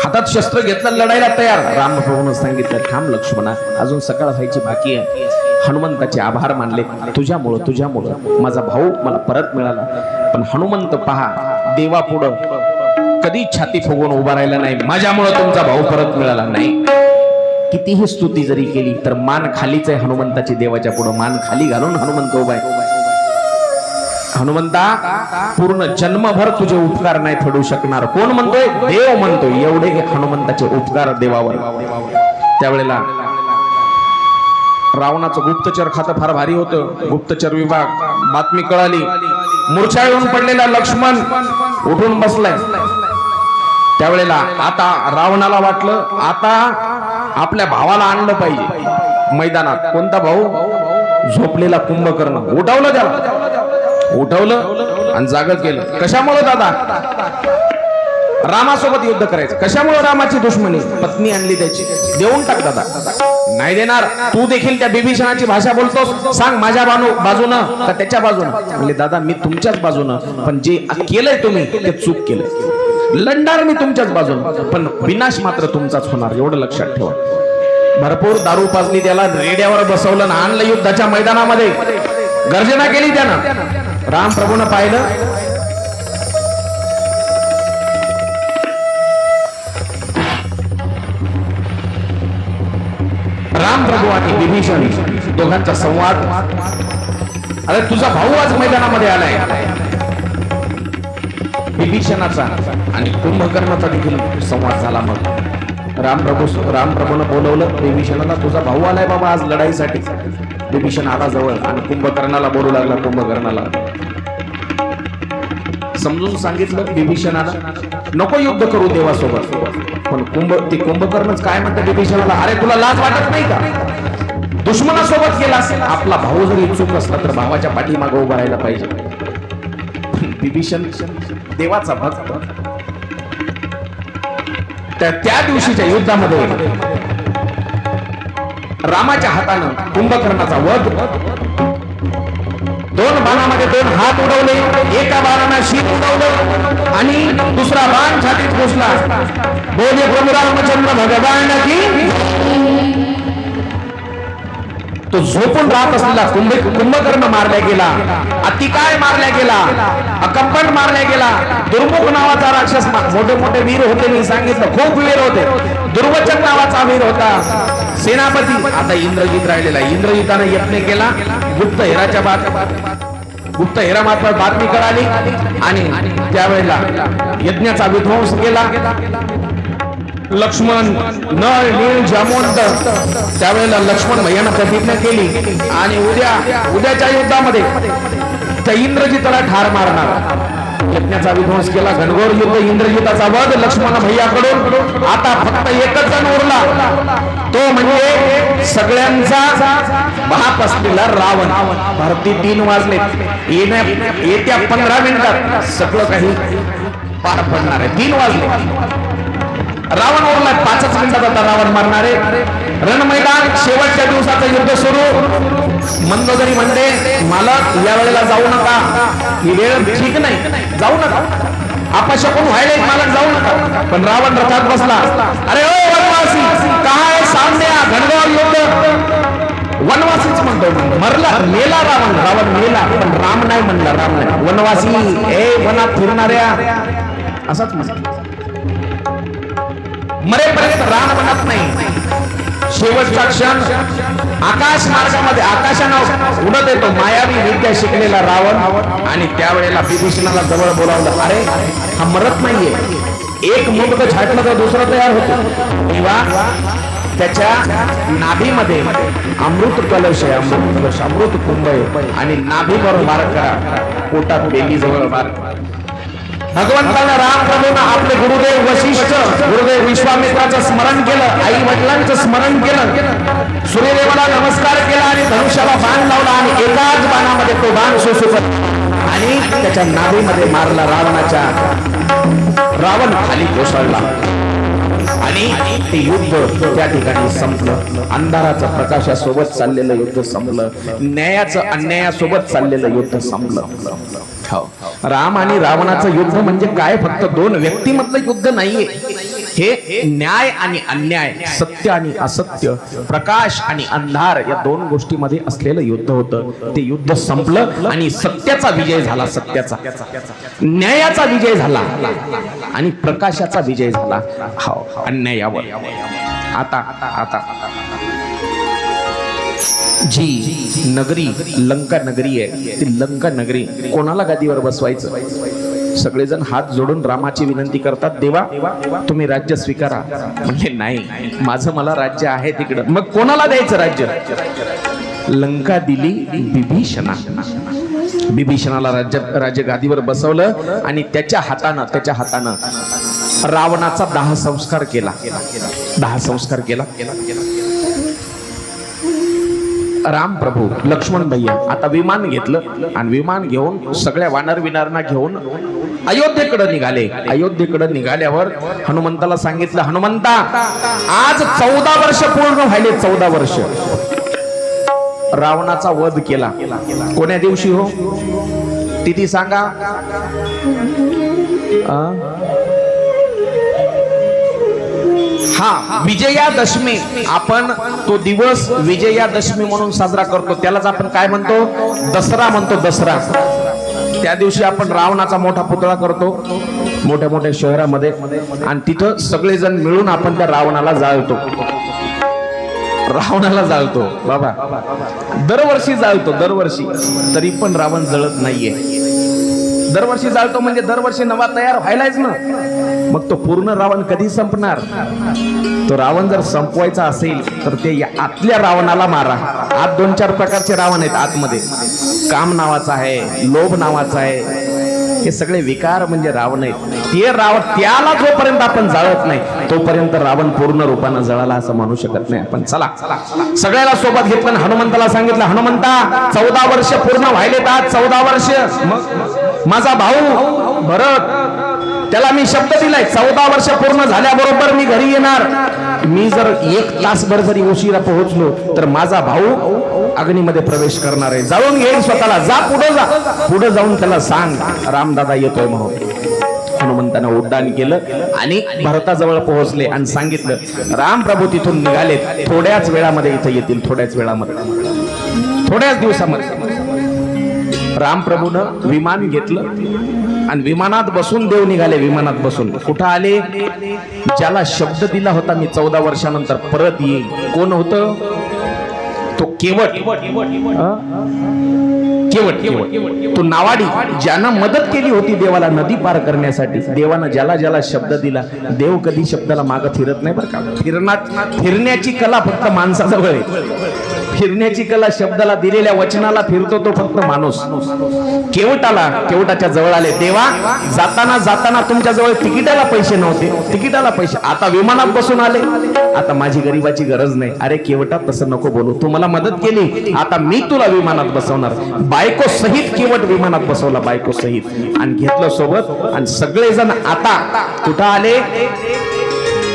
हातात शस्त्र घेतलं, लढायला तयार. रामप्रभूने सांगितलं, थांब लक्ष्मणा, अजून सकाळ व्हायची बाकी आहे. हनुमंताचे आभार मानले, तुझ्यामुळं माझा भाऊ मला परत मिळाला. पण हनुमंत पहा, देवापुढं कधी छाती फुगवून उभा राहिला नाही, माझ्यामुळं तुमचा भाऊ परत मिळाला नाही. कितीही स्तुती जरी केली तर मान खालीच आहे हनुमंताची, देवाच्या पुढे मान खाली घालून हनुमंत उभा आहे. हनुमंता, पूर्ण जन्मभर तुझे उपकार नाही फेडू शकणार. कोण म्हणतोय? देव म्हणतोय. एवढे हनुमंताचे उपकार देवावर. त्यावेळेला रावणाचं गुप्तचर खातं फार भारी होतं. गुप्तचर विभाग, बातमी कळाली, मूर्छा येऊन पडलेला लक्ष्मण उठून बसलाय. त्यावेळेला आता रावणाला वाटलं, आता आपल्या भावाला आणलं पाहिजे मैदानात. कोणता भाऊ? झोपलेला कुंभकर्ण. उठवलं त्याला, उठवलं आणि जाग केलं. कशामुळे दादा? रामासोबत युद्ध करायचं. कशामुळे? रामाची दुश्मनी, पत्नी आणली त्याची. देऊन टाक दादा. नाही देणार. तू देखील त्या बिभीषणाची भाषा बोलतोस, सांग माझ्या बाजूनं का त्याच्या बाजूनं? म्हणजे दादा मी तुमच्याच बाजूनं, पण जे केलंय तुम्ही ते चूक केलंय. लढणार मी तुमच्याच बाजूनं, पण विनाश मात्र तुमचाच होणार, एवढं लक्षात ठेवा. भरपूर दारू पाजली, त्याला रेड्यावर बसवलं, आणलं युद्धाच्या मैदानामध्ये, गर्जना केली त्यानं. राम प्रभूनं पाहिलं, राम प्रभू आणि विभीषण दोघांचा संवाद. अरे तुझा भाऊ आज मैदानामध्ये आलाय. विभीषणाचा आणि कुंभकर्णाचा देखील संवाद झाला. मग रामप्रभूनं बोलवलं विभीषणाला, तुझा भाऊ आलाय बाबा आज लढाईसाठी. विभीषण आला जवळ आणि कुंभकर्णाला बोलू लागला. कुंभकर्णाला समजून सांगितलं विभीषणाला, नको युद्ध करू देवासोबत. पण कुंभकर्णच काय म्हणतात विभीषणाला, अरे तुला लाज वाटत नाही का? दुश्मनासोबत केला असेल, आपला भाऊ जर इच्छुक असला तर भावाच्या पाठीमागे उभा राहायला पाहिजे. विभीषण देवाचा भक्त. त्या दिवशीच्या युद्धामध्ये रामाच्या हातानं कुंभकर्णाचा वध. 2 बाणामध्ये 2 हात उडवले, एका बाणानं शीत उडवलं आणि दुसरा बाण छातीत घुसला. बोले प्रभू रामचंद्र भगवान की. तो झोपून राहत असलेला कुंभकर्ण मारला गेला, अतिकाय मारला गेला, अकंपट मारला गेला. दुर्मुख नावाचा राक्षस, मोठे मोठे वीर होते, मी सांगितलं खूप वीर होते. दुर्वचन नावाचा वीर होता, सेनापती. आता इंद्रजित राहिलेला. इंद्रजिताने यत्न केला, गुप्त हेरा मार्फत बातमी कळाली आणि त्यावेळेला यज्ञाचा विध्वंस केला. लक्ष्मण नळ नीळ जामवंत. त्यावेळेला लक्ष्मण भैयानं प्रतिज्ञा केली आणि उद्याच्या युद्धामध्ये त्या इंद्रजिताला ठार मारणार. यज्ञाचा विध्वंस केला, घनघोर युद्ध, इंद्रजिताचा वध लक्ष्मण भैयाकडून. आता फक्त एकच जण उरला, तो म्हणजे सगळ्यांचा बाप असलेला रावण. भारती 3 वाजले, येत्या 15 मिनिटात सगळं काही पार पडणार आहे. 3 वाजले, रावण उरला. 5च मिनिटात आता रावण मारणारे. रणमैदान, शेवटच्या दिवसाचं युद्ध सुरू. मंदोदरी म्हणते मालक या वेळेला जाऊ नका, ही वेळ ठीक नाही, जाऊ नका, अपशकुन व्हायला मालक जाऊ नका. पण रावण रथात बसला. अरे ओ वनवासी, काय सामन्या, घनघोर युद्ध. वनवासीच म्हणतो, मरला, मेला रावण. रावण मेला, पण राम नाही म्हणला. राम नाही, वनवासी, ए वनात फिरणाऱ्या, असाच म्हणतो. मरेपर्यंत राम म्हणत नाही. शेवटचा क्षण आकाश मार्गामध्ये आकाशानं उडत येतो मायावी विद्या शिकलेला रावण. आणि त्यावेळेला विभीषणाला जवळ बोलावलं. अरे हा मरत नाहीये, एक मुंडक छाटलं तर दुसरं तयार होतं. किंवा त्याच्या नाभीमध्ये अमृत कलश आहे, अमृत कलश, अमृत कुंभ आहे. आणि नाभीवर मार करा, पोटात बेली जवळ मार. भगवंतानं राम प्रभूंना आपले गुरुदेव वशिष्ठ, गुरुदेव विश्वामित्राचं स्मरण केलं, आई वडिलांचं स्मरण केलं, सूर्यदेवाला नमस्कार केला आणि धनुष्याला बाण लावला. आणि एकाच बाणामध्ये तो बाण सुसुकत आणि त्याच्या नाभीमध्ये मारला रावणाच्या. रावण खाली कोसळला आणि ते युद्ध त्या ठिकाणी संपलं. अंधाराचं प्रकाशासोबत चाललेलं युद्ध संपलं, न्यायाचं अन्यायासोबत चाललेलं युद्ध संपलं. राम आणि रावणाचं युद्ध म्हणजे काय फक्त 2 व्यक्तीमधलं युद्ध नाहीये. हे न्याय आणि अन्याय, सत्य आणि असत्य, प्रकाश आणि अंधार या 2 गोष्टीमध्ये असलेलं युद्ध होतं. ते युद्ध संपलं आणि सत्याचा विजय झाला. सत्याचा, न्यायाचा विजय झाला आणि प्रकाशाचा विजय झाला अन्यायावर. आता आता जी नगरी लंका नगरी आहे, ती लंका नगरी कोणाला गादीवर बसवायचं? सगळेजण हात जोडून रामाची विनंती करतात, देवा तुम्ही राज्य स्वीकारा. म्हणजे नाही, माझं मला राज्य आहे तिकडं. मग कोणाला द्यायचं राज्य? लंका दिली विभीषणा. विभीषणाला राज्य गादीवर बसवलं आणि त्याच्या हातानं रावणाचा दाह संस्कार केला. राम प्रभू, लक्ष्मण भैया आता विमान घेतलं आणि विमान घेऊन सगळ्या वानर विनारांना घेऊन अयोध्येकडे निघाले. अयोध्येकडे निघाल्यावर हनुमंताला सांगितलं, हनुमंता आज 14 वर्ष पूर्ण व्हायले. 14 वर्ष रावणाचा वध केला. कोण्या दिवशी हो? तिथी सांगा. हा, विजयादशमी. आपण तो दिवस विजयादशमी म्हणून साजरा करतो. त्यालाच आपण काय म्हणतो? दसरा म्हणतो. दसरा. त्या दिवशी आपण रावणाचा मोठा पुतळा करतो मोठ्या मोठ्या शहरामध्ये आणि तिथं सगळेजण मिळून आपण त्या रावणाला जाळतो. बाबा दरवर्षी जाळतो, दरवर्षी. तरी पण रावण जळत नाहीये. दरवर्षी जाळतो म्हणजे दरवर्षी नवा तयार व्हायलाच ना. मग तो पूर्ण रावण कधी संपणार? तो रावण जर संपवायचा असेल तर ते आतल्या रावणाला मारा. आत 2-4 प्रकारचे रावण आहेत आतमध्ये. काम नावाचा आहे, लोभ नावाचा आहे, हे सगळे विकार म्हणजे रावण आहेत. ते रावण, त्याला जोपर्यंत आपण जाळत नाही तोपर्यंत रावण पूर्ण रूपानं जळाला असं म्हणू शकत नाही आपण. चला सगळ्याला सोबत घेतलं आणि हनुमंताला सांगितलं, हनुमंता 14 वर्ष पूर्ण व्हायलेत आज. 14 वर्ष. मग माझा भाऊ भरत, त्याला मी शब्द दिलाय 14 वर्ष पूर्ण झाल्याबरोबर मी घरी येणार. मी जर 1 तासभर जरी उशिरा पोहोचलो तर माझा भाऊ अग्नीमध्ये प्रवेश करणार आहे. जाऊन घेईल स्वतःला. जा पुढे जाऊन त्याला सांग रामदादा येतोय म्हणून. हनुमंतानं उड्डाण केलं आणि भरताजवळ पोहोचले आणि सांगितलं राम प्रभू तिथून निघालेत, थोड्याच वेळामध्ये इथं येतील. थोड्याच वेळामध्ये, थोड्याच दिवसामध्ये. राम प्रभूनं विमान घेतलं आणि विमानात बसून देव निघाले. विमानात बसून कुठं आले? ज्याला शब्द दिला होता मी 14 वर्षानंतर परत येईल. कोण होतं तो? केवट. तो नावाडी, ज्यानं मदत केली होती देवाला नदी पार करण्यासाठी. देवानं ज्याला शब्द दिला, देव कधी शब्दाला मागं फिरत नाही बरं का. फिरण्याची कला फक्त माणसाजवळ आहे. फिरण्याची कला शब्दाला दिलेल्या वचनाला फिरतो तो फक्त माणूस. केवटाच्या जवळ आले. देवा जाताना जाताना तुमच्या जवळ तिकिटाला पैसे नव्हते, तिकिटाला पैसे, आता विमानात बसून आले, आता माझी गरीबाची गरज नाही. अरे केवटा तसं नको बोलू, तू मला मदत केली, आता मी तुला विमानात बसवणार. बायको सहित केवट विमानात बसवला, बायको सहित, आणि घेतलं सोबत. आणि सगळेजण आता कुठं आले?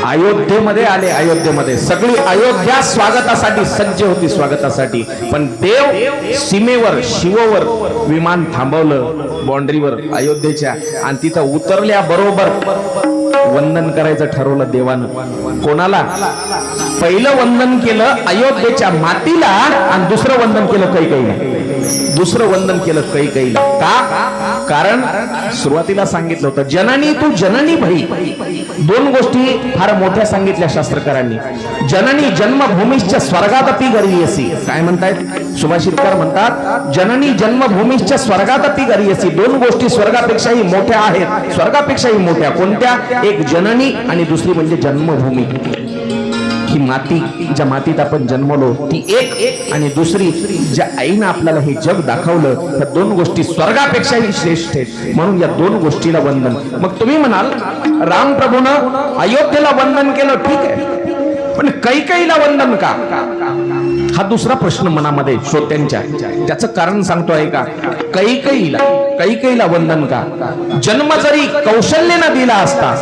अयोध्येमध्ये आले. अयोध्येमध्ये सगळी अयोध्या स्वागतासाठी सज्ज होती, स्वागतासाठी. पण देव सीमेवर, शिववर विमान थांबवलं, बाउंड्रीवर अयोध्येच्या, आणि तिथं उतरल्या बरोबर वंदन करायचं ठरवलं देवानं. कोणाला? पहिलं वंदन केलं अयोध्येच्या मातीला, आणि दुसरं वंदन केलं कैकेयीला. दुसरं वंदन केलं कैकेयीला. का? कारण सुरुवातीला सांगितलं होतं जननी तू जननी भई. दोन गोष्टी फार मोठ्या सांगितल्या शास्त्रकारांनी. जननी जन्मभूमीच्या स्वर्गातपी गरीयसी. काय म्हणतायत सुभाषितकार? म्हणतात जननी जन्मभूमीच्या स्वर्गातपी गरीयसी. दोन गोष्टी स्वर्गापेक्षाही मोठ्या आहेत, स्वर्गापेक्षाही मोठ्या. कोणत्या? एक जननी आणि दुसरी म्हणजे जन्मभूमी. ही माती, ज्या मातीत आपण जन्मलो ती एक, आणि दुसरी ज्या आईनं आपल्याला हे जग दाखवलं, या दोन गोष्टी स्वर्गापेक्षाही श्रेष्ठ आहेत. म्हणून या दोन गोष्टीला वंदन. मग तुम्ही म्हणाल राम प्रभूनं अयोध्येला वंदन केलं, ठीक आहे, पण कैकेयीला वंदन का? हा दुसरा प्रश्न मनामध्ये श्रोत्यांच्या. त्याचं कारण सांगतो आहे का? कैकेयीला वंदन का? जन्म जरी कौशल्यानं दिला असता,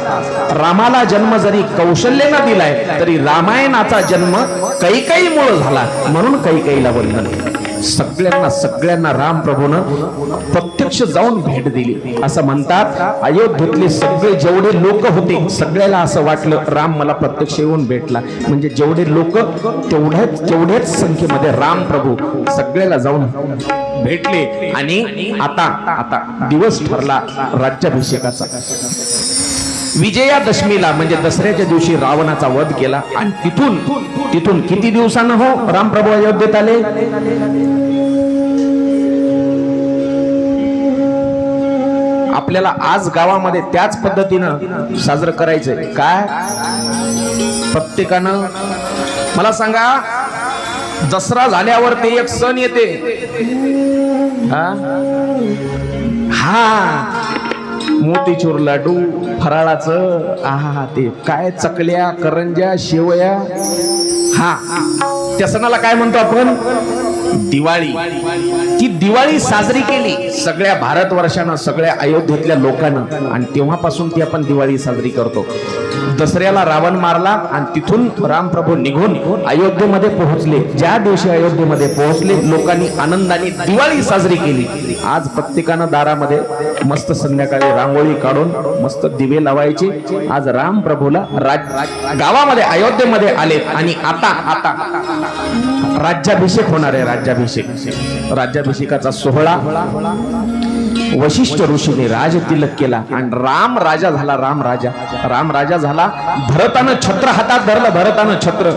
रामाला जन्म जरी कौशल्यानं दिलाय, तरी रामायणाचा जन्म कैकेयीमुळे झाला, म्हणून कैकेयीला वंदन. सगळ्यांना राम प्रभूनं प्रत्यक्ष जाऊन भेट दिली. असं म्हणतात अयोध्येतले सगळे जेवढे लोक होते, सगळ्याला असं वाटलं राम मला प्रत्यक्ष येऊन भेटला. म्हणजे जेवढे लोक तेवढ्याच संख्येमध्ये राम प्रभू सगळ्याला जाऊन भेटले. आणि आता दिवस ठरला राज्याभिषेकाचा. विजयादशमीला म्हणजे दसऱ्याच्या दिवशी रावणाचा वध केला. आणि तिथून किती दिवसानं हो रामप्रभू अयोध्येत आले? आपल्याला आज गावामध्ये त्याच पद्धतीनं साजरं करायचंय. काय? प्रत्येकानं मला सांगा, दसरा झाल्यावर ते एक सण येते, हा मोतीचूर लाडू फराळाचं, आहा ते काय चकल्या, करंज्या, शेवया. हा त्या सणाला काय म्हणतो आपण? दिवाळी. ती दिवाळी साजरी केली सगळ्या भारतवर्षानं, सगळ्या अयोध्येतल्या लोकांना. आणि तेव्हापासून ती आपण दिवाळी साजरी करतो. दसऱ्याला रावण मारला आणि तिथून रामप्रभू निघून अयोध्येमध्ये पोहोचले. ज्या दिवशी अयोध्येमध्ये पोहोचले, लोकांनी आनंदाने दिवाळी साजरी केली. आज प्रत्येकानं दारामध्ये मस्त संध्याकाळी रांगोळी काढून मस्त दिवे लावायचे. आज रामप्रभूला गावामध्ये अयोध्येमध्ये आले. आणि आता राज्याभिषेक होणार आहे. राज्याभिषेकाचा सोहळा वशिष्ठ ऋषीने राज तिलक केला आणि राम राजा झाला. भरतानं छत्र हातात धरलं. भरतानं छत्र.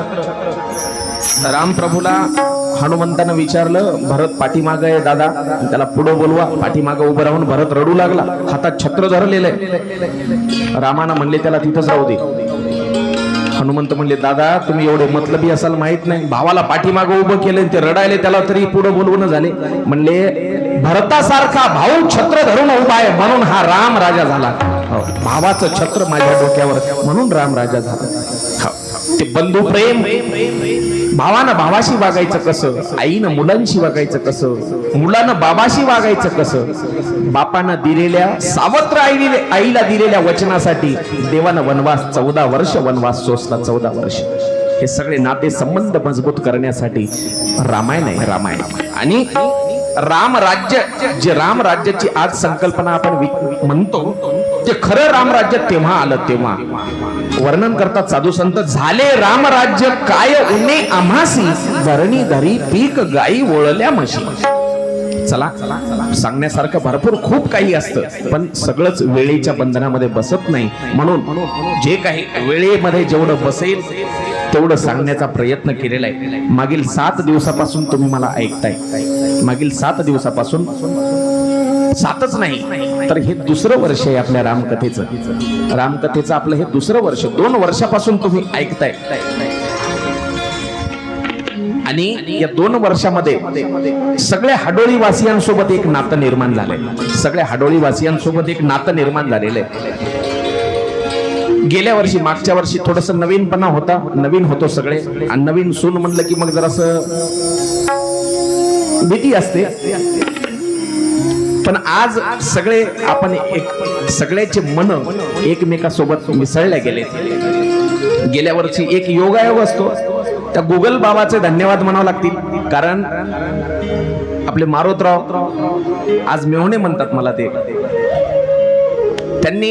रामप्रभूला हनुमंतानं विचारलं, भरत पाठीमाग आहे दादा, त्याला पुढे बोलवा. पाठीमाग उभं राहून भरत रडू लागला, हातात छत्र धरलेलं आहे. रामानं म्हणले त्याला तिथंच राहू दे. हनुमंत म्हणले दादा तुम्ही एवढे मतलबी असाल माहित नाही, भावाला पाठीमाग उभं केलं, ते रडायले, त्याला तरी पुढे बोलवून झाले. म्हणले भरतासारखा भाऊ छत्र धरून उभा आहे म्हणून हा राम राजा झाला. भावाचं छत्र माझ्या डोक्यावर म्हणून राम राजा झाला. ते बंधू प्रेम, भावानं भावाशी वागायचं कसं, आईनं मुलांशी वागायचं कसं, मुलानं बाबाशी वागायचं कसं, बापानं दिलेल्या सावत्र आईला दिलेल्या वचनासाठी देवानं वनवास 14 वर्ष वनवास सोसला. 14 वर्ष. हे सगळे नाते संबंध मजबूत करण्यासाठी रामायण आहे. रामायण आणि रामराज्य, जे रामराज्याची आज संकल्पना आपण म्हणतो, ते खरं रामराज्य तेव्हा आलं. तेव्हा वर्णन करतात साधू संत, झाले रामराज्य काय उन्हे आम्हासी, धरणी धरी पीक गाई वळल्या म्हशी. चला सांगण्यासारखं भरपूर खूप काही असतं, पण सगळंच वेळेच्या बंधनामध्ये बसत नाही. म्हणून जे काही वेळेमध्ये जेवढं बसेल तेवढं सांगण्याचा प्रयत्न केलेला आहे. मागील 7 दिवसापासून तुम्ही मला ऐकताय. मागील 7 दिवसापासून, 7च नाही तर हे दुसरं वर्ष आहे आपल्या रामकथेचं आपलं हे दुसरं वर्ष. 2 वर्षापासून तुम्ही ऐकताय. आणि या 2 वर्षामध्ये सगळ्या हाडोळी वासियांसोबत एक नातं निर्माण झालंय. सगळ्या हाडोळी वासियांसोबत एक नातं निर्माण झालेलं आहे. गेल्या वर्षी मागच्या वर्षी थोडस नवीनपणा होता, नवीन होतो सगळे, आणि नवीन सून म्हणलं की मग जरासं भीती असते. पण आज सगळे आपण एक सगळ्याचे मन एकमेकासोबत मिसळले गेले. गेल्या वर्षी एक योगायोग असतो, त्या गुगल बाबाचे धन्यवाद म्हणावं लागतील, कारण आपले मारोतराव आज मेवणे म्हणतात मला ते, त्यांनी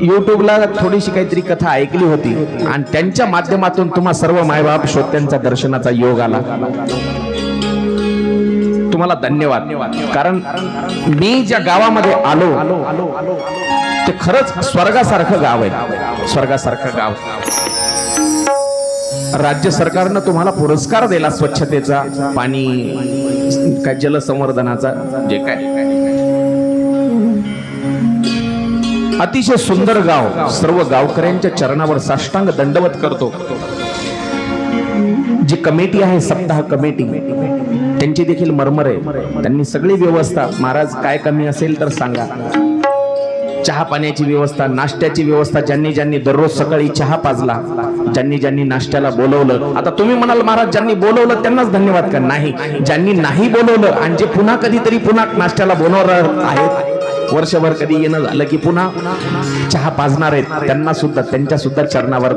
युट्यूबला थोडीशी काहीतरी कथा ऐकली होती आणि त्यांच्या माध्यमातून तुम्हा सर्व मायबाप श्रोत्यांचा दर्शनाचा योग आला. तुम्हाला धन्यवाद. कारण मी ज्या गावामध्ये आलो ते खरंच स्वर्गासारखं गाव आहे, स्वर्गासारखं गाव. राज्य सरकारनं तुम्हाला पुरस्कार दिला स्वच्छतेचा, पाणी काय जलसंवर्धनाचा, जे काय अतिशय सुंदर गाव. सर्व गावकऱ्यांच्या चरणावर साष्टांग दंडवत करतो. जी कमिटी आहे सप्ताह कमिटी, त्यांची देखील मरमर आहे. त्यांनी सगळी व्यवस्था, महाराज काय कमी असेल तर सांगा, चहा पाण्याची व्यवस्था, नाश्त्याची व्यवस्था, ज्यांनी ज्यांनी दररोज सकाळी चहा पाजला, ज्यांनी ज्यांनी नाश्त्याला बोलवलं. आता तुम्ही म्हणाल महाराज ज्यांनी बोलवलं त्यांनाच धन्यवाद का? नाही, ज्यांनी नाही बोलवलं आणि जे पुन्हा कधीतरी पुन्हा नाश्त्याला बोलवणार आहेत, वर्षभर कधी येणं झालं की पुन्हा चहा पाजणार आहेत, त्यांना सुद्धा, त्यांच्या सुद्धा चरणावर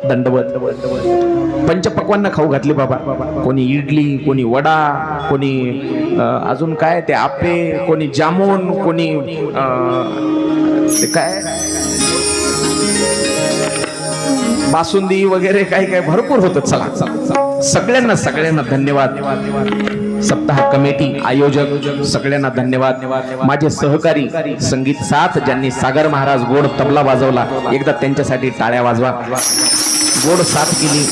दंडवत. पंचपक्वान्न खाऊ घातले बाबा. कोणी इडली, कोणी वडा, कोणी अजून काय ते आप्पे, कोणी जामून, कोणी काय बासुंदी वगैरे काय काय भरपूर होतं. चला सगळ्यांना सगळ्यांना धन्यवाद. सप्ताह कमिटी, आयोजक सगळ्यांना धन्यवाद. माझे सहकारी संगीत साथ ज्यांनी, सागर महाराज गोड तबला वाजवला, एकदा त्यांच्यासाठी टाळ्या वाजवा. गोड साथ केली,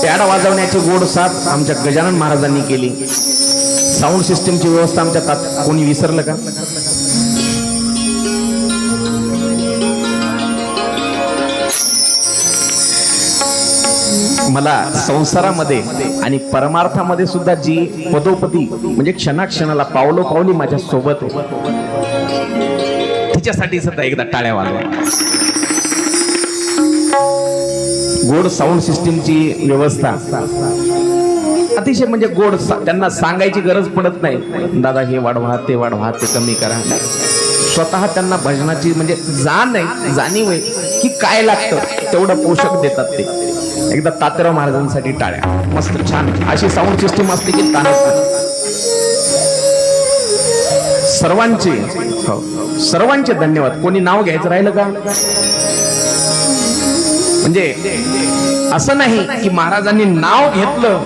पॅड वाजवण्याची गोड साथ आमच्या गजानन महाराजांनी केली. साऊंड सिस्टीमची व्यवस्था आमच्या कोणी विसरलं का? मला संसारामध्ये आणि परमार्थामध्ये सुद्धा जी पदोपदी म्हणजे क्षणाक्षणाला पावलो पावली माझ्या सोबत आहे, तिच्यासाठी सुद्धा एकदा टाळ्या वाजवा. गोड साऊंड सिस्टीमची व्यवस्था अतिशय म्हणजे गोड, त्यांना सांगायची गरज पडत नाही, दादा हे वाढवा, ते वाढवा, ते कमी करा. स्वतः त्यांना भजनाची म्हणजे जाणीव आहे की काय लागतं तेवढं पोषक देतात ते. एकदा तात्याराव महाराजांसाठी टाळ्या. मस्त छान अशी साऊंड सिस्टीम असते की ताणत. सर्वांचे धन्यवाद. कोणी नाव घ्यायचं राहिलं का? म्हणजे असं नाही की महाराजांनी नाव घेतलं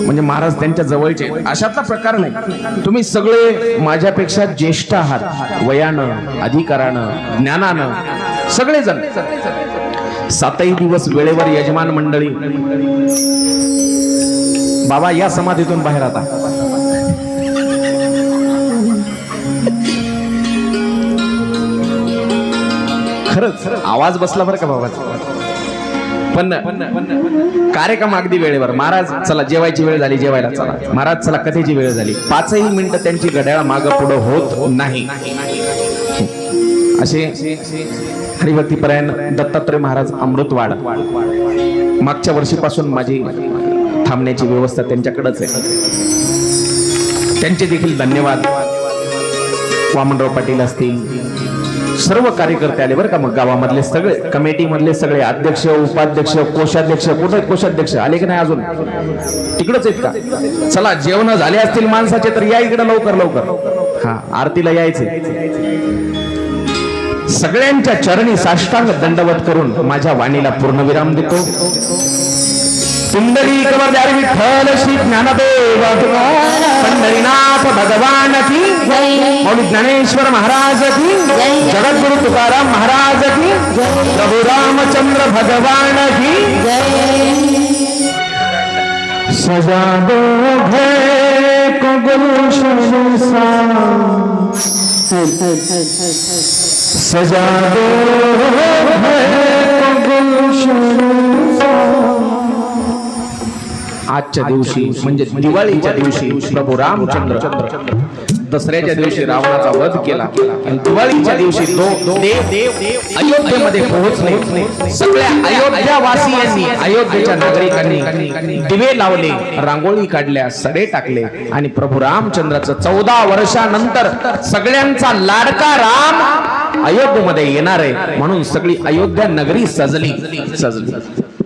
म्हणजे महाराज त्यांच्या जवळचे, अशातला प्रकार नाही. तुम्ही सगळे माझ्यापेक्षा ज्येष्ठ आहात, वयानं, अधिकारानं, ज्ञानानं, सगळेजण. 7ही दिवस वेळेवर यजमान मंडळी. बाबा या समाधीतून बाहेर आता. खरंच आवाज बसला बरं का बाबाचा. पण कार्यक्रम अगदी वेळेवर. महाराज चला जेवायची वेळ झाली, जेवायला चला. महाराज चला कथेची वेळ झाली. 5ही मिनिटं त्यांची घड्याळ मागं पुढं होत नाही. असे हरिभक्तीपरायण दत्तात्रय महाराज अमृतवाड. मागच्या वर्षीपासून माझी थांबण्याची व्यवस्था त्यांच्याकडेच आहे. त्यांचे देखील धन्यवाद. वामनराव पाटील असतील, सर्व कार्यकर्ते आले बरं का. मग गावामधले सगळे, कमिटी मधले सगळे, अध्यक्ष, उपाध्यक्ष, कोषाध्यक्ष, कुठे कोषाध्यक्ष आले की नाही अजून? तिकडच आहेत का? चला जेवण झाले असतील माणसाचे तर या इकडे लवकर लवकर. हा आरतीला यायचे. सगळ्यांच्या चरणी साष्टांग दंडवत करून माझ्या वाणीला पूर्णविराम देतो. पुंडलिक वरदारी विठ्ठल श्री ज्ञानदेव पंढरीनाथ भगवान की जय. मौली ज्ञानेश्वर महाराज की जय. जगद्गुरु तुकाराम महाराज की जय. प्रभु रामचंद्र भगवान की जय. सजा दो घर को गुलशन सा, सजा दो घर को गुलशन सा. आजच्या दिवशी म्हणजे दिवाळीच्या दिवशी प्रभू रामचंद्र दसऱ्याच्या दिवशी रावणाचा वध केला आणि दिवाळीच्या दिवशी देव अयोध्येमध्ये पोहोचले. सगळ्या अयोध्यावासियांनी अयोध्येच्या नागरिकांनी दिवे लावले, रांगोळी काढल्या, सडे टाकले आणि प्रभू रामचंद्राचं 14 वर्षानंतर सगळ्यांचा लाडका राम अयोध्येमध्ये येणार आहे म्हणून सगळी अयोध्या नगरी सजली.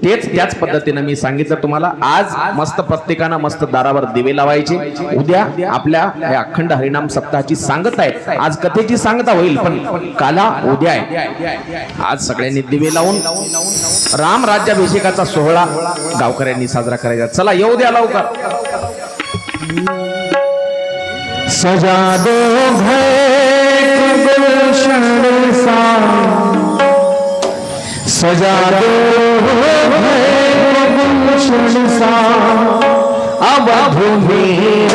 त्याच पद्धतीने मी सांगितलं तुम्हाला. आज मस्त प्रत्येकानं मस्त दारावर दिवे लावायचे. उद्या आपल्या या अखंड हरिनाम सप्ताहाची सांगता आहे. आज कथेची सांगता होईल पण काला उद्या आहे. आज सगळ्यांनी दिवे लावून राम राज्याभिषेकाचा सोहळा गावकऱ्यांनी साजरा करायचा. चला येऊ द्या लवकर. सजा दो गुलशन सा, सजा दो गुलशन सा, अब भूमि